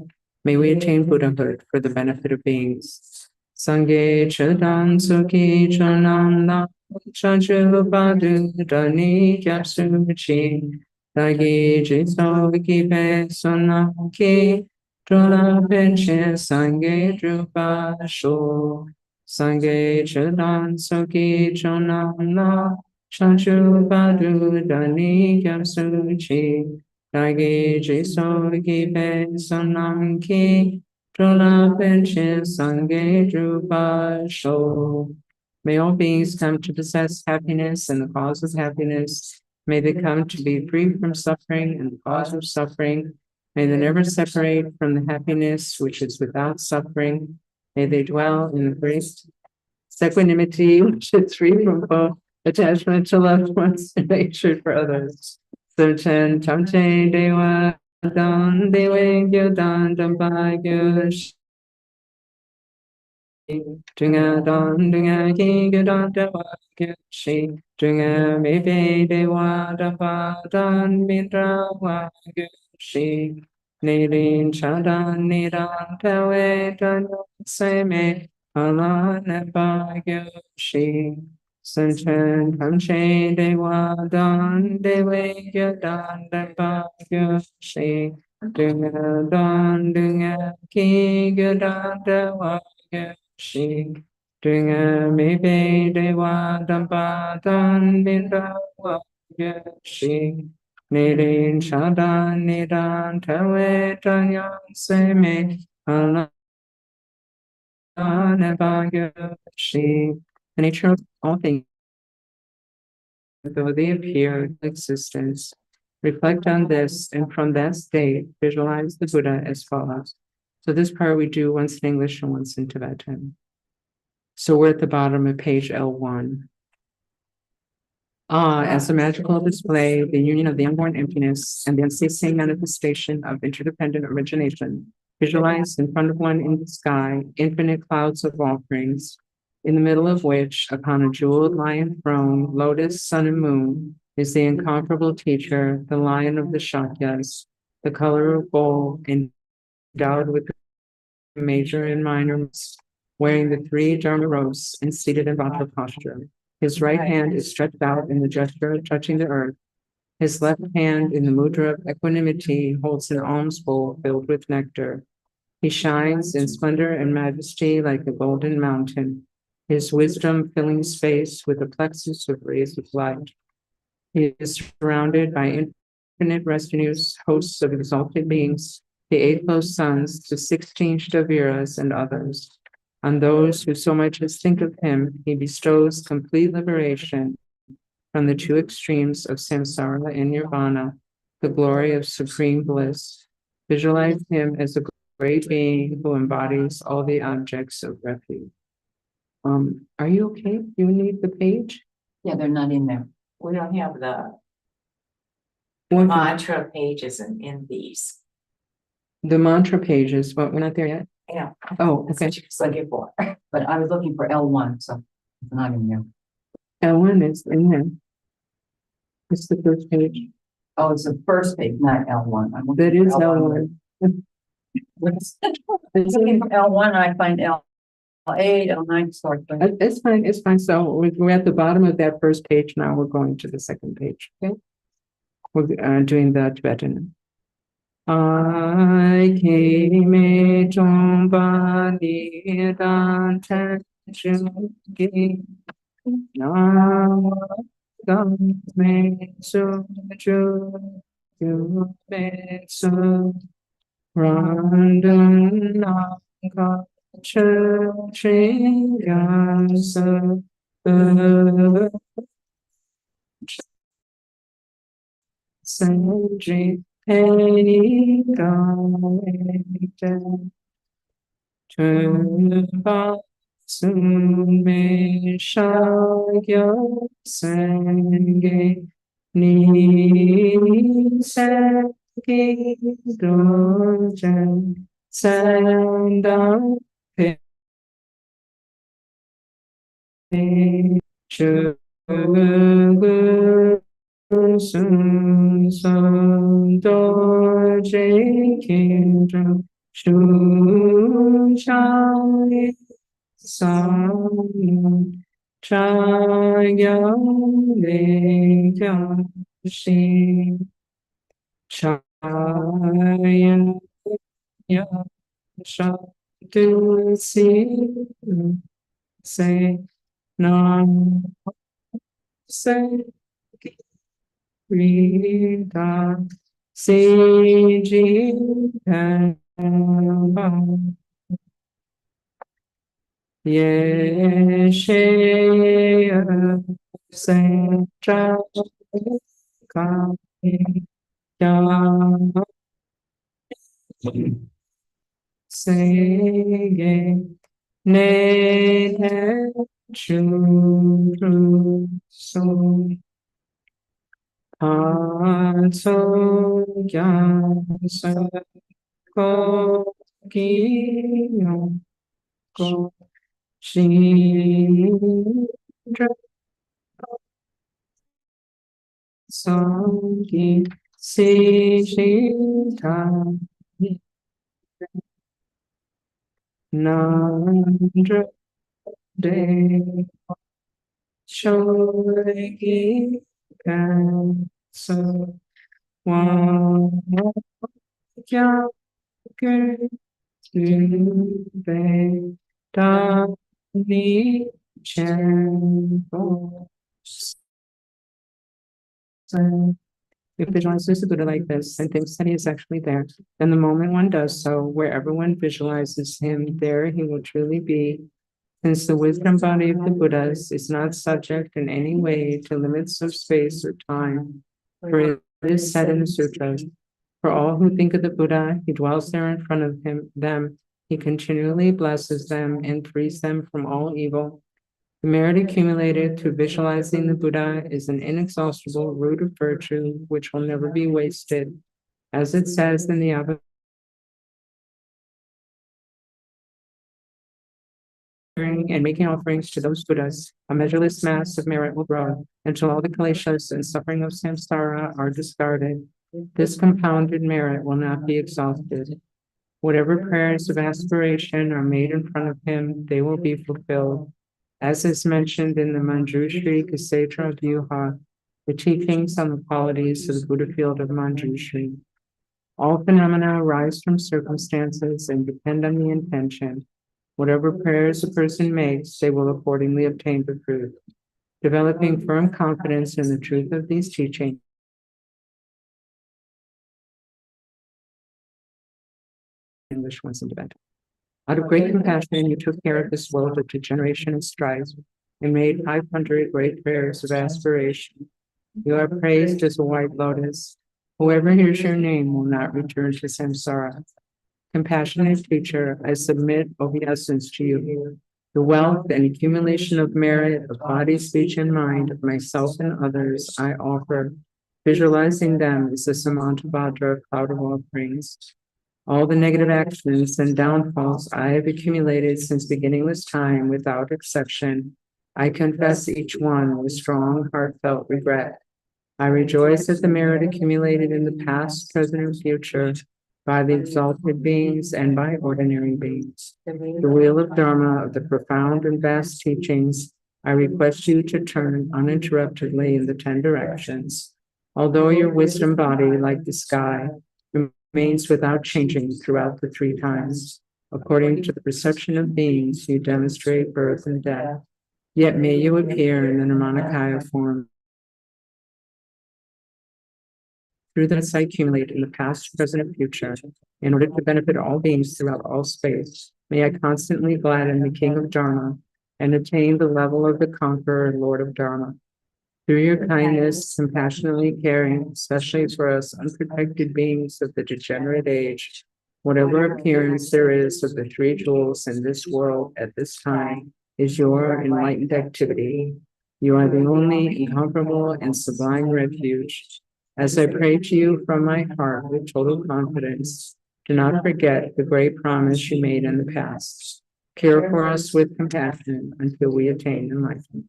may we attain Buddhahood for the benefit of beings. Sangye Chadan Sukhi Chananda Chanchilupadu Dani Kyapsuchi Dagi Jiso Kipe Sonaki Drola Penche Sangye Drupa Sho Sangye Chadan Sukhi Chananda Chanchilupadu Dani Kyapsuchi Dagi Jiso Kipe Sonaki Drola Penche Sangye Drupa Sho. May all beings come to possess happiness and the cause of happiness. May they come to be free from suffering and the cause of suffering. May they never separate from the happiness which is without suffering. May they dwell in the grace equanimity, which is free from both attachment to loved ones and hatred for others. Songtsen Chamche Dewa Dan Dewe Gyo Dan Dampa Gyo Dunga Don Dunga Ki Gyo Dan Dewa Gyo Shi Dunga Mebe Dewa Dampa Dan Mindra Wa Gyo Shi Nilin Chadan Nidan Tawe Dan Seme Alana Gyo Shi Songtsen Kamche Dewa Dan Dewe Gyo Dan Dampa Gyo Shi Dunga Don Dunga Ki Gyo Dan Dewa Gyo Shi Dunga Mebe Dewa Dampa Dan Mindra Wa Gyo Shi Nilin Shadan Nidan Tawe Dan Yang Seme Alana the nature of all things, though they appear in existence. Reflect on this, and from that state, visualize the Buddha as follows. So this part we do once in English and once in Tibetan. So we're at the bottom of page L1. As a magical display, the union of the unborn emptiness and the unceasing manifestation of interdependent origination, visualize in front of one in the sky infinite clouds of offerings, in the middle of which, upon a jeweled lion throne, lotus, sun, and moon, is the incomparable teacher, the lion of the Shakyas, the color of gold, endowed with major and minor, wearing the three Dharma robes and seated in Vajra posture. His right hand is stretched out in the gesture of touching the earth. His left hand, in the mudra of equanimity, holds an alms bowl filled with nectar. He shines in splendor and majesty like a golden mountain, his wisdom filling space with a plexus of rays of light. He is surrounded by infinite retinues, hosts of exalted beings, the 8 close sons, the 16 Shtaviras, and others. On those who so much as think of him, he bestows complete liberation from the two extremes of samsara and nirvana, the glory of supreme bliss. Visualize him as a great being who embodies all the objects of refuge. Are you okay? Do you need the page? Yeah, they're not in there. We don't have the What- mantra pages in these. The mantra pages, but we're not there yet. Yeah. Oh, That's okay. what you're looking for. But I was looking for L1, so it's not in there. L1 is in there. It's the first page. Oh, it's the first page, not L1. I'm That looking is for L1. I'm looking for L1, and I find L8, L9, sort of. It's fine, it's fine. So we're at the bottom of that first page now. We're going to the second page, okay? We're doing the Tibetan. I came a tomba nidan tenjugi nama me su ju me su randana ka chingasa Sanji Hey Gaita Tumba Sume Shagya Sange Ni Sange Dojan Sandam Pe Chugu Sun Sun Do J Kindram Shu Chai Sam Chaya Le Shi Chaya Ya Shatu Si Say Nam Say Rita Seiji Yeshe Sentra Kami Saying, nay, true, so. So ko kiyo ko shindra sangi se shita nandra de shogi kan so wa kya ke ve da ni chen bo. If visualizes the Buddha like this and thinks that he is actually there, then the moment one does so, wherever one visualizes him, there he will truly be. Since the wisdom body of the Buddhas is not subject in any way to limits of space or time, for it is said in the sutras, for all who think of the Buddha, he dwells there in front of them, he continually blesses them and frees them from all evil. The merit accumulated through visualizing the Buddha is an inexhaustible root of virtue which will never be wasted. As it says in the and making offerings to those Buddhas, a measureless mass of merit will grow until all the kleshas and suffering of samsara are discarded. This compounded merit will not be exhausted. Whatever prayers of aspiration are made in front of him, they will be fulfilled. As is mentioned in the Manjushri Kshetra Vyuha, the teachings on the qualities of the Buddha field of Manjushri. All phenomena arise from circumstances and depend on the intention. Whatever prayers a person makes, they will accordingly obtain the fruit. Developing firm confidence in the truth of these teachings, English wasn't invented. Out of great compassion, you took care of this world of degeneration and strife, and made 500 great prayers of aspiration. You are praised as a white lotus. Whoever hears your name will not return to samsara. Compassionate teacher, I submit obeisance to you. The wealth and accumulation of merit of body, speech, and mind of myself and others I offer. Visualizing them is the Samantabhadra cloud of offerings. All the negative actions and downfalls I have accumulated since beginningless time without exception, I confess each one with strong, heartfelt regret. I rejoice at the merit accumulated in the past, present, and future by the exalted beings and by ordinary beings. The wheel of Dharma of the profound and vast teachings, I request you to turn uninterruptedly in the 10 directions. Although your wisdom body, like the sky, remains without changing throughout the 3 times, according to the perception of beings, you demonstrate birth and death. Yet may you appear in the Nirmanakaya form. Through this I accumulate in the past, present, and future, in order to benefit all beings throughout all space. May I constantly gladden the King of Dharma and attain the level of the Conqueror, Lord of Dharma. Through your kindness, compassionately caring, especially for us unprotected beings of the degenerate age, whatever appearance there is of the 3 jewels in this world at this time is your enlightened activity. You are the only incomparable and sublime refuge. As I pray to you from my heart with total confidence, do not forget the great promise you made in the past. Care for us with compassion until we attain enlightenment.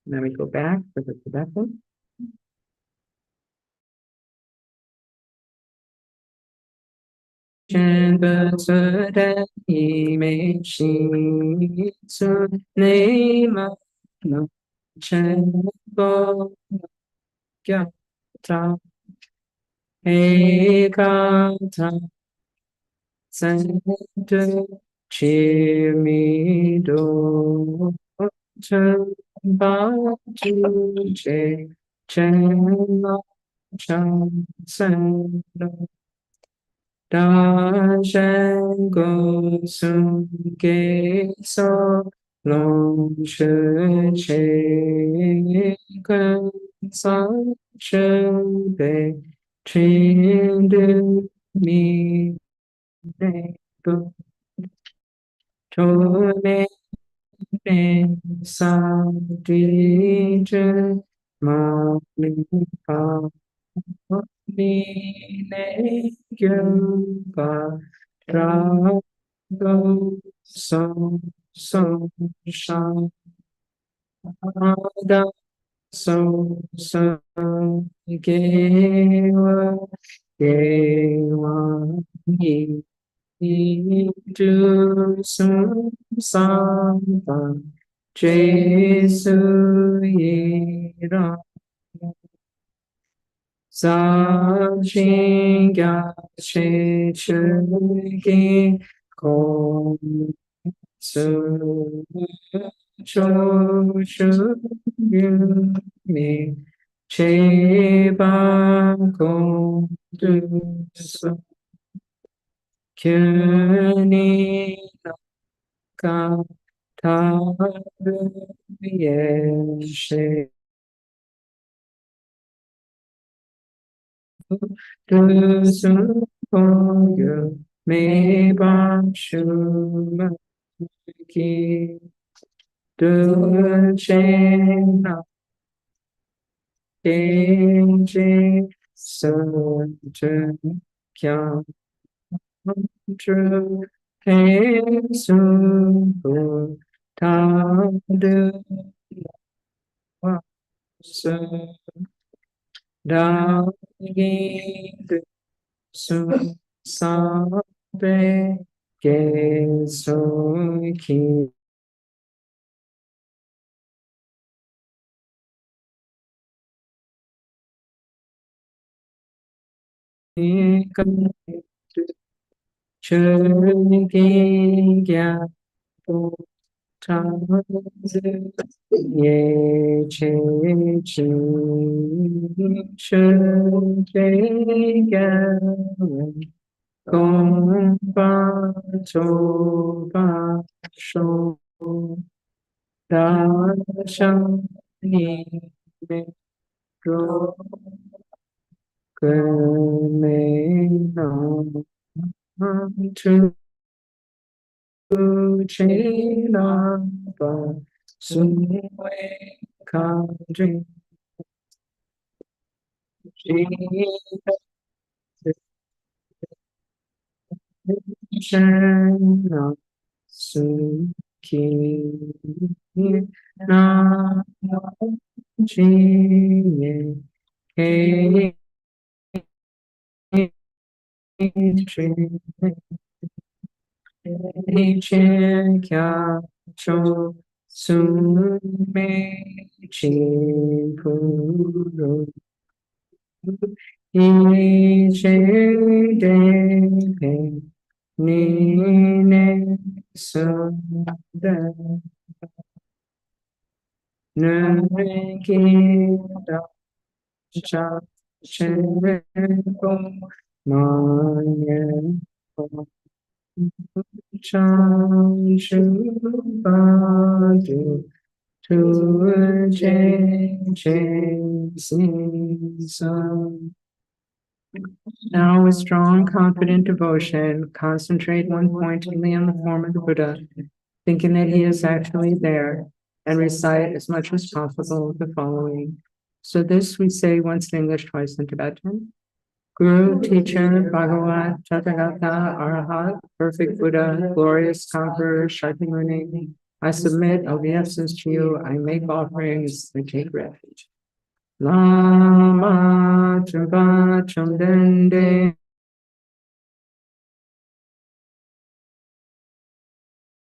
And then we go back for the Tibetan. Chen ba chu che chen la chan sen da shen go sun ge so long shi che gun san shen bei chin de mi Tone Sadije Malika Mine Gyumpa Drago So Shan Ada So Gewa Gewa Tu Sum Samba Jesu Yira Sachinga Che Chugi Kom Su Cho Chu Mi Che Ba Kom Du Su Kyuni Ka Ta Yeshe Tu Su Yo Me Ba Shu Ki Du Chen Na Kenji Sun Chen Kya Tru Ke Su Bu Ta Du Wa Su Da Yi Du Su Sa Be Ge Su Ki Kan Chun Ki Gya Po Ta Zi Ye Che Chi Chun Ki Gya Gong Ba Cho Ba Shou Da Shang Ni Me Ro Ke Me No Tu Che La Ba Sun Wei Ka Jin Ji Shen Na Su Ki Na Chi Ye Ke Chen Kya Cho Sun Me Chi Pu Ni Che De Pe Ni Ne So Da Ne Ki Da Cha Chen Po Ma Ye Po Chan Shu Ba Du Tu Chen Chen Sin Sun. Now, with strong, confident devotion, concentrate one pointedly on the form of the Buddha, thinking that he is actually there, and recite as much as possible the following. So this we say once in English, twice in Tibetan. Guru, teacher, Bhagavat, Tathagata, Arahat, perfect Buddha, glorious conqueror, Shakyamuni, I submit obeisance to you, I make offerings, I take refuge. Lama Chumpa Chumdende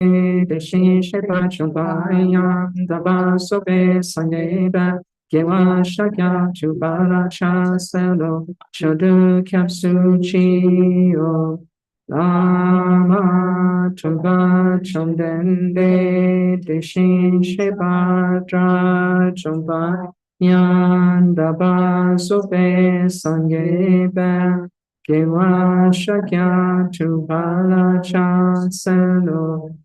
Deshin Shepa Chumpaya Daba Sobe Sanyeba Gewa Shakya Chubara Chaselo Chodu Kapsu Chio Lama Chumpa Chumdende Deshin Shepa Chumpa Yandaba Sobe Sanyeba Gewa Shakya Chubara Chaselo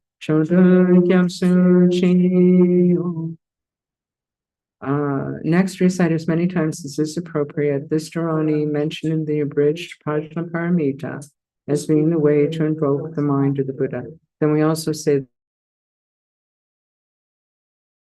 Next, recite as many times as is appropriate this Dharani mentioned in the abridged Prajnaparamita as being the way to invoke the mind of the Buddha. Then we also say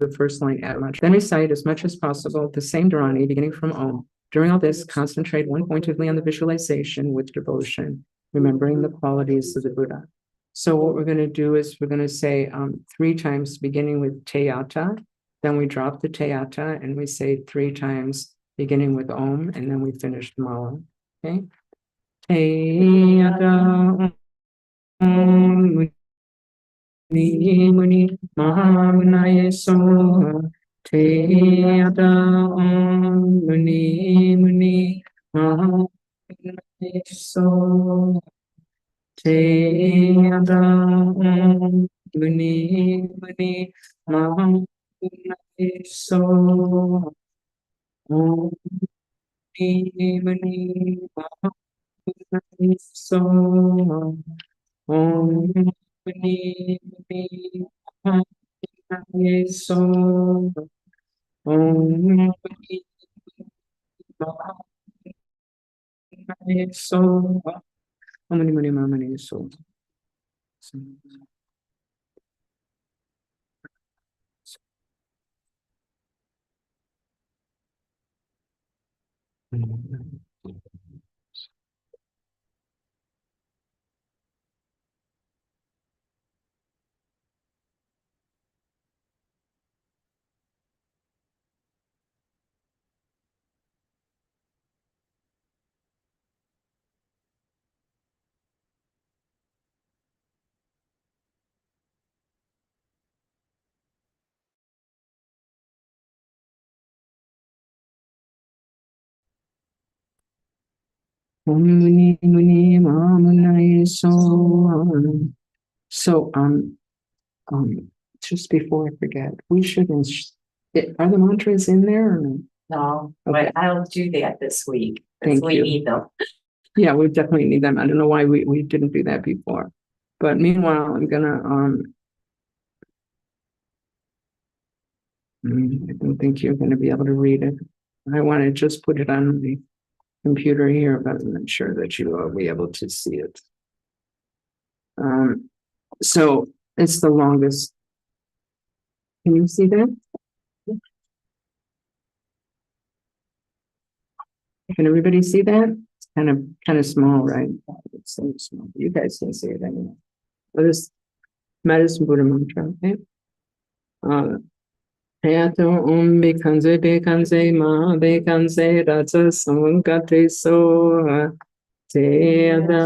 the first line at much. Then recite as much as possible the same Dharani beginning from Om. During all this, concentrate one pointedly on the visualization with devotion, remembering the qualities of the Buddha. So what we're going to do is we're going to say 3 times beginning with Teyata, then we drop the Teyata and we say 3 times beginning with Om, and then we finish the mala. Okay? Teyata Om Muni Mahagunaye So Teyata Om Muni Mahagunaye So Teyata Om Muni Mahagunaye So Om Muni Mahagunaye So Om Mani Mani Mahāye So Om Mani Mahāye So Om Mani Mani Mahāye So. Om Mani Mani Mahāye So. So just before I forget, we should are the mantras in there or no? No, Okay. but I'll do that this week. 'Cause Thank we you. need them. Yeah, we definitely need them. I don't know why we didn't do that before. But meanwhile, I'm gonna I don't think you're gonna be able to read it. I want to just put it on the computer here, but I'm not sure that you will be able to see it. So it's the longest. Can you see that? Can everybody see that? It's kind of small, right? It's so small. You guys can see it anyway. But it's medicine Buddha mantra, okay? Hayato bekanze ma bekanze raja samungate so Teyada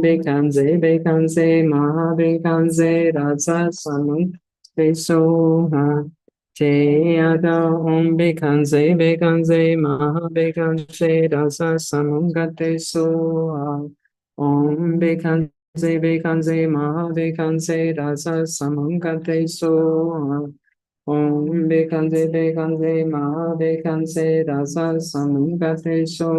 bekanze ma bekanze raja samungate so Teyada bekanze ma bekanze raja samungate so Om bekanze ma bekanze raja samungate so Om bekanze ma bekanze rasa samungate so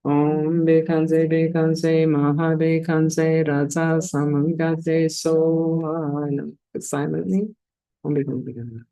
Om bekanze ma bekanze rasa samungate so silently. Om bekanze.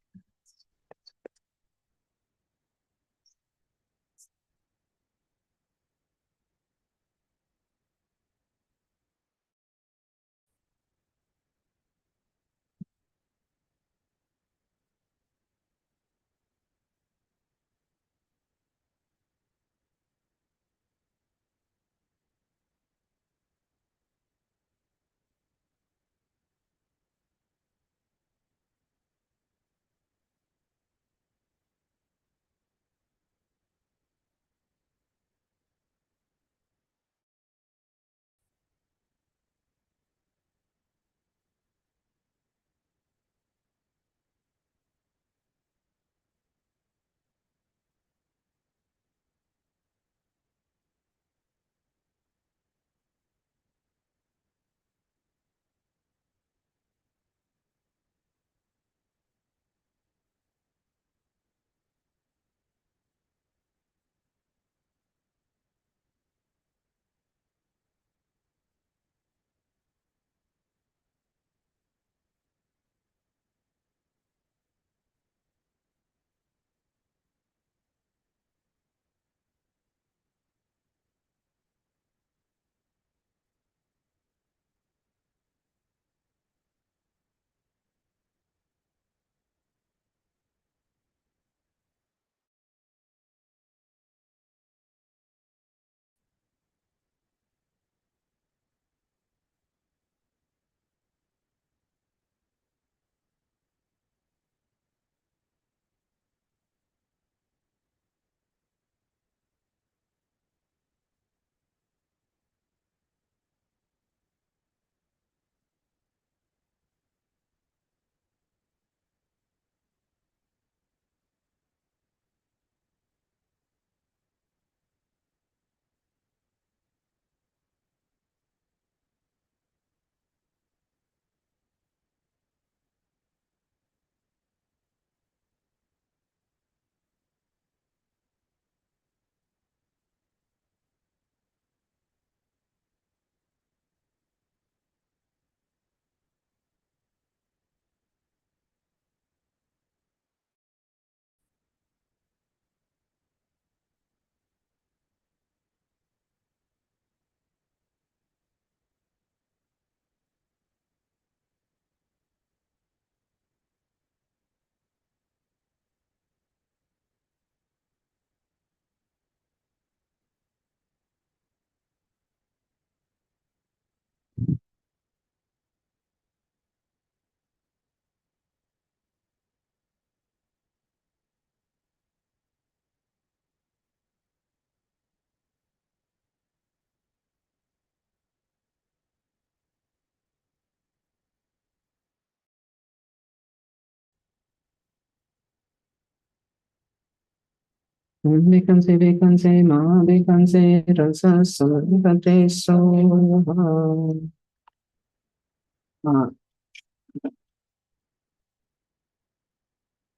Bekanse bekanse ma bekanse rasa so bekante so.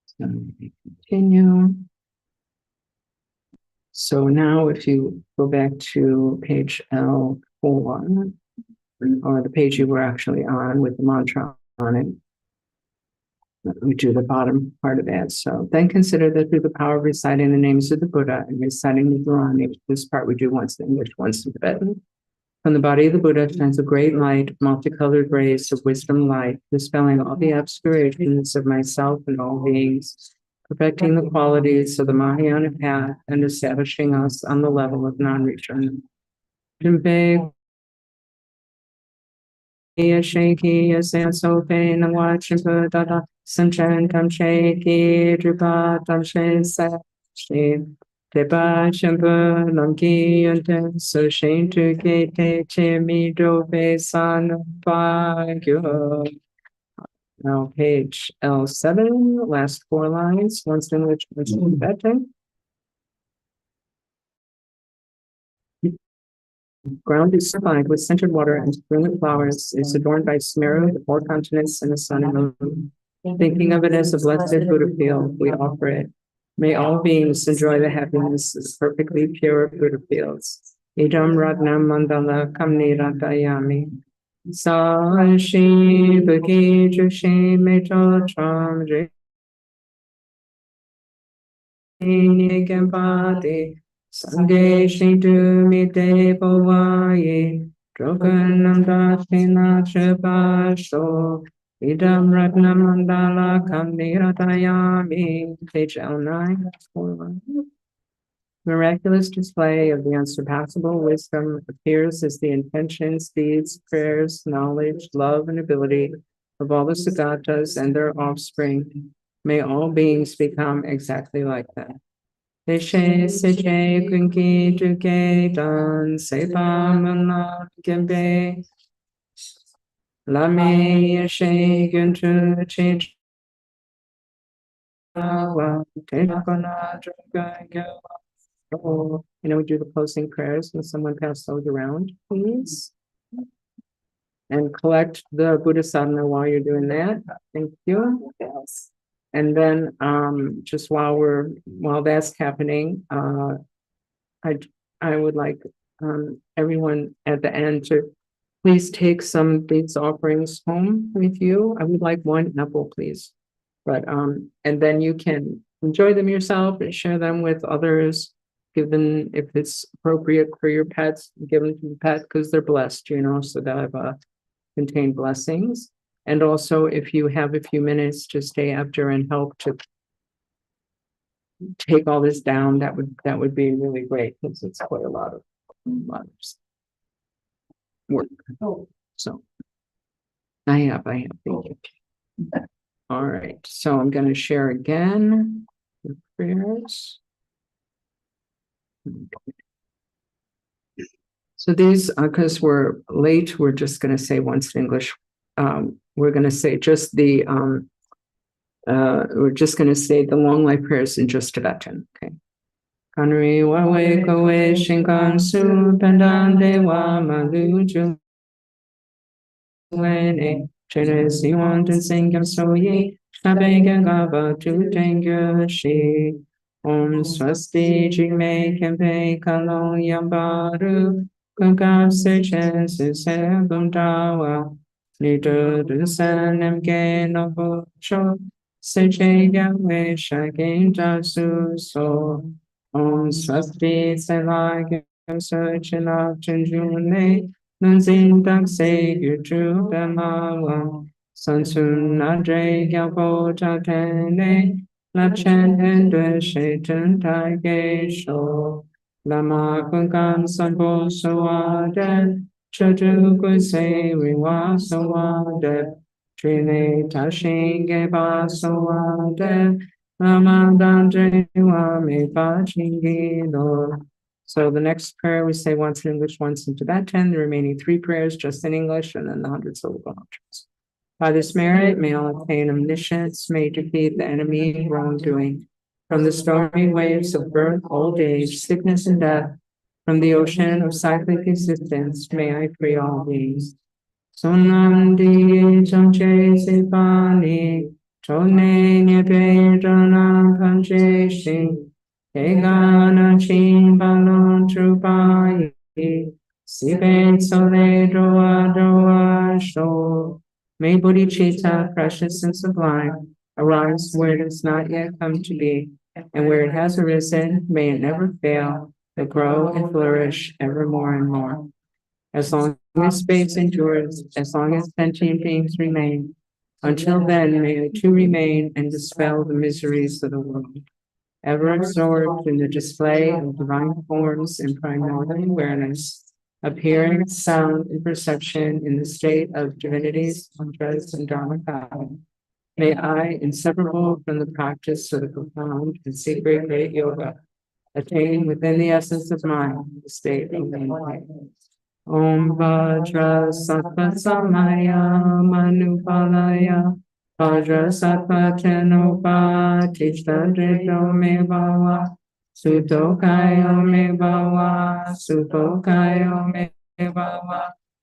So we continue. So now if you go back to page L4, or the page you were actually on with the mantra on it, we do the bottom part of that. So then consider that through the power of reciting the names of the Buddha and reciting the Dharma, this part we do once in English, once in Tibetan. From the body of the Buddha shines a great light, multicolored rays of wisdom light, dispelling all the obscurations of myself and all beings, perfecting the qualities of the Mahayana path and establishing us on the level of non-return. Shaky, a sense of pain, and watching for Dada, some chant, I'm shaky, dripa, I'm shaky, Deba Shampa, Lanki, and so shame to gate, Chimmy, Dobe, son of Bagyo. Now, page L7, last 4 lines, once in which was bedtime. Ground is supplied with scented water and brilliant flowers, is adorned by Smeru, the 4 continents, and the sun and moon. Thinking of it as a blessed Buddha field, we offer it. May all beings enjoy the happiness of perfectly pure Buddha fields. Idam Ratnam Mandala Kamni Ratayami. Sashi Bhagi Jushi Meto Tram Gambati. Sange Shintu Mite Bowaye. Droganam Datina Shabasho. Idam Ratna Mandala Kamniratayami. Page L9. Miraculous display of the unsurpassable wisdom appears as the intentions, deeds, prayers, knowledge, love, and ability of all the Sagatas and their offspring. May all beings become exactly like that. Deshe seche kunki duke dan sepa mana gembe. Lame yeshe guntu chich. We do the closing prayers. Will someone pass those around, please? And collect the Buddha sadhana while you're doing that. Thank you. And then just while that's happening, I would like everyone at the end to please take some of these offerings home with you. I would like 1 apple, please. But and then you can enjoy them yourself and share them with others. Give them, if it's appropriate for your pets, give them to the pet because they're blessed, so they'll have contain blessings. And also, if you have a few minutes to stay after and help to take all this down, that would be really great because it's quite a lot of work. So I have. Thank you. All right, so I'm going to share again the prayers. So these, because we're late, we're just going to say once in English. We're going to say just the we're just going to say the long life prayers in just Tibetan. Okay. Kanri wawe kowe shinkan su pendan dewa maluju wene chene siwan ten singam soyi shabega gava tu tenga shi om swasti jime kempe kalong yambaru kunkam sechen susebum dawa nidu dusanem ke nobo cho seche yame shakin dasu so om swasti selagam sojana chanjune Nunzin dak se yuju bemawa Sansun nadre Gampo takene Lapchen ende shaitan taige sho Lama kunkam sanbo sawade Chatu kuse riwa sawade Trine tashin geba sawade Lama dandre wa me pachingi lo. So the next prayer we say once in English, once in Tibetan, the remaining 3 prayers just in English, and then the 100 syllable mantras. By this merit, may all attain omniscience, may defeat the enemy of wrongdoing. from the stormy waves of birth, old age, sickness, and death, from the ocean of cyclic existence, may I free all beings. Sonam Chonche Sipani, Chone Nyepe Dona Panche Shin, Egana Chin Balon Trupai, Sibe Sole Doa Doa Sho. May bodhicitta, precious and sublime, arise where it has not yet come to be, and where it has arisen, may it never fail, but grow and flourish ever more and more. As long as space endures, as long as sentient beings remain, until then may I too remain and dispel the miseries of the world. Ever absorbed in the display of divine forms and primordial awareness, appearing, sound, and perception in the state of divinities, mantras, and Dharma. May I, inseparable from the practice of the profound and sacred great yoga, attain within the essence of mind the state of enlightenment. Om Vajra Sattva Samaya Manupalaya Vajra Sattva Tenopa Tishtadrito Me Bhava Sutokayo Me Bhava Sutokayo Me Bhava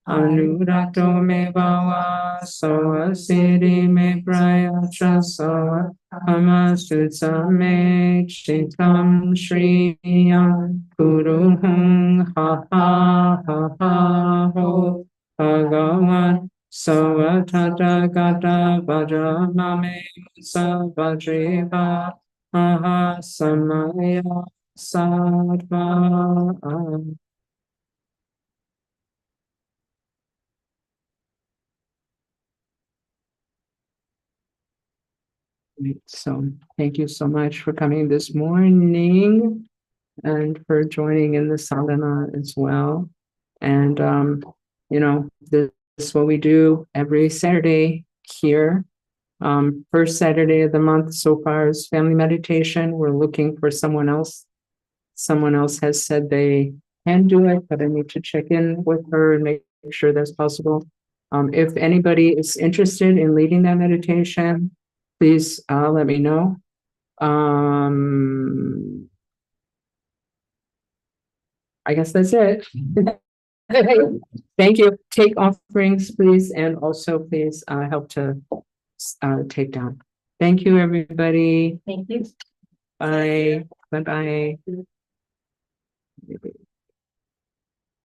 Anurakto Me Bhava Soa Siddhi Me Prayacha Soa Amasutsa Me Chitam Shriyam Kuruhum Ha Ha Ha Ha Ho Bhagavan Soa Tata Gata Vajra Mame Musa Vajriva Aha Samaya Sattva. So thank you so much for coming this morning and for joining in the sadhana as well. And, this is what we do every Saturday here. First Saturday of the month so far is family meditation. We're looking for someone else. Someone else has said they can do it, but I need to check in with her and make sure that's possible. If anybody is interested in leading that meditation, please let me know. I guess that's it. Thank you. Take offerings, please, and also please help to take down. Thank you, everybody. Thank you. Bye. Bye-bye.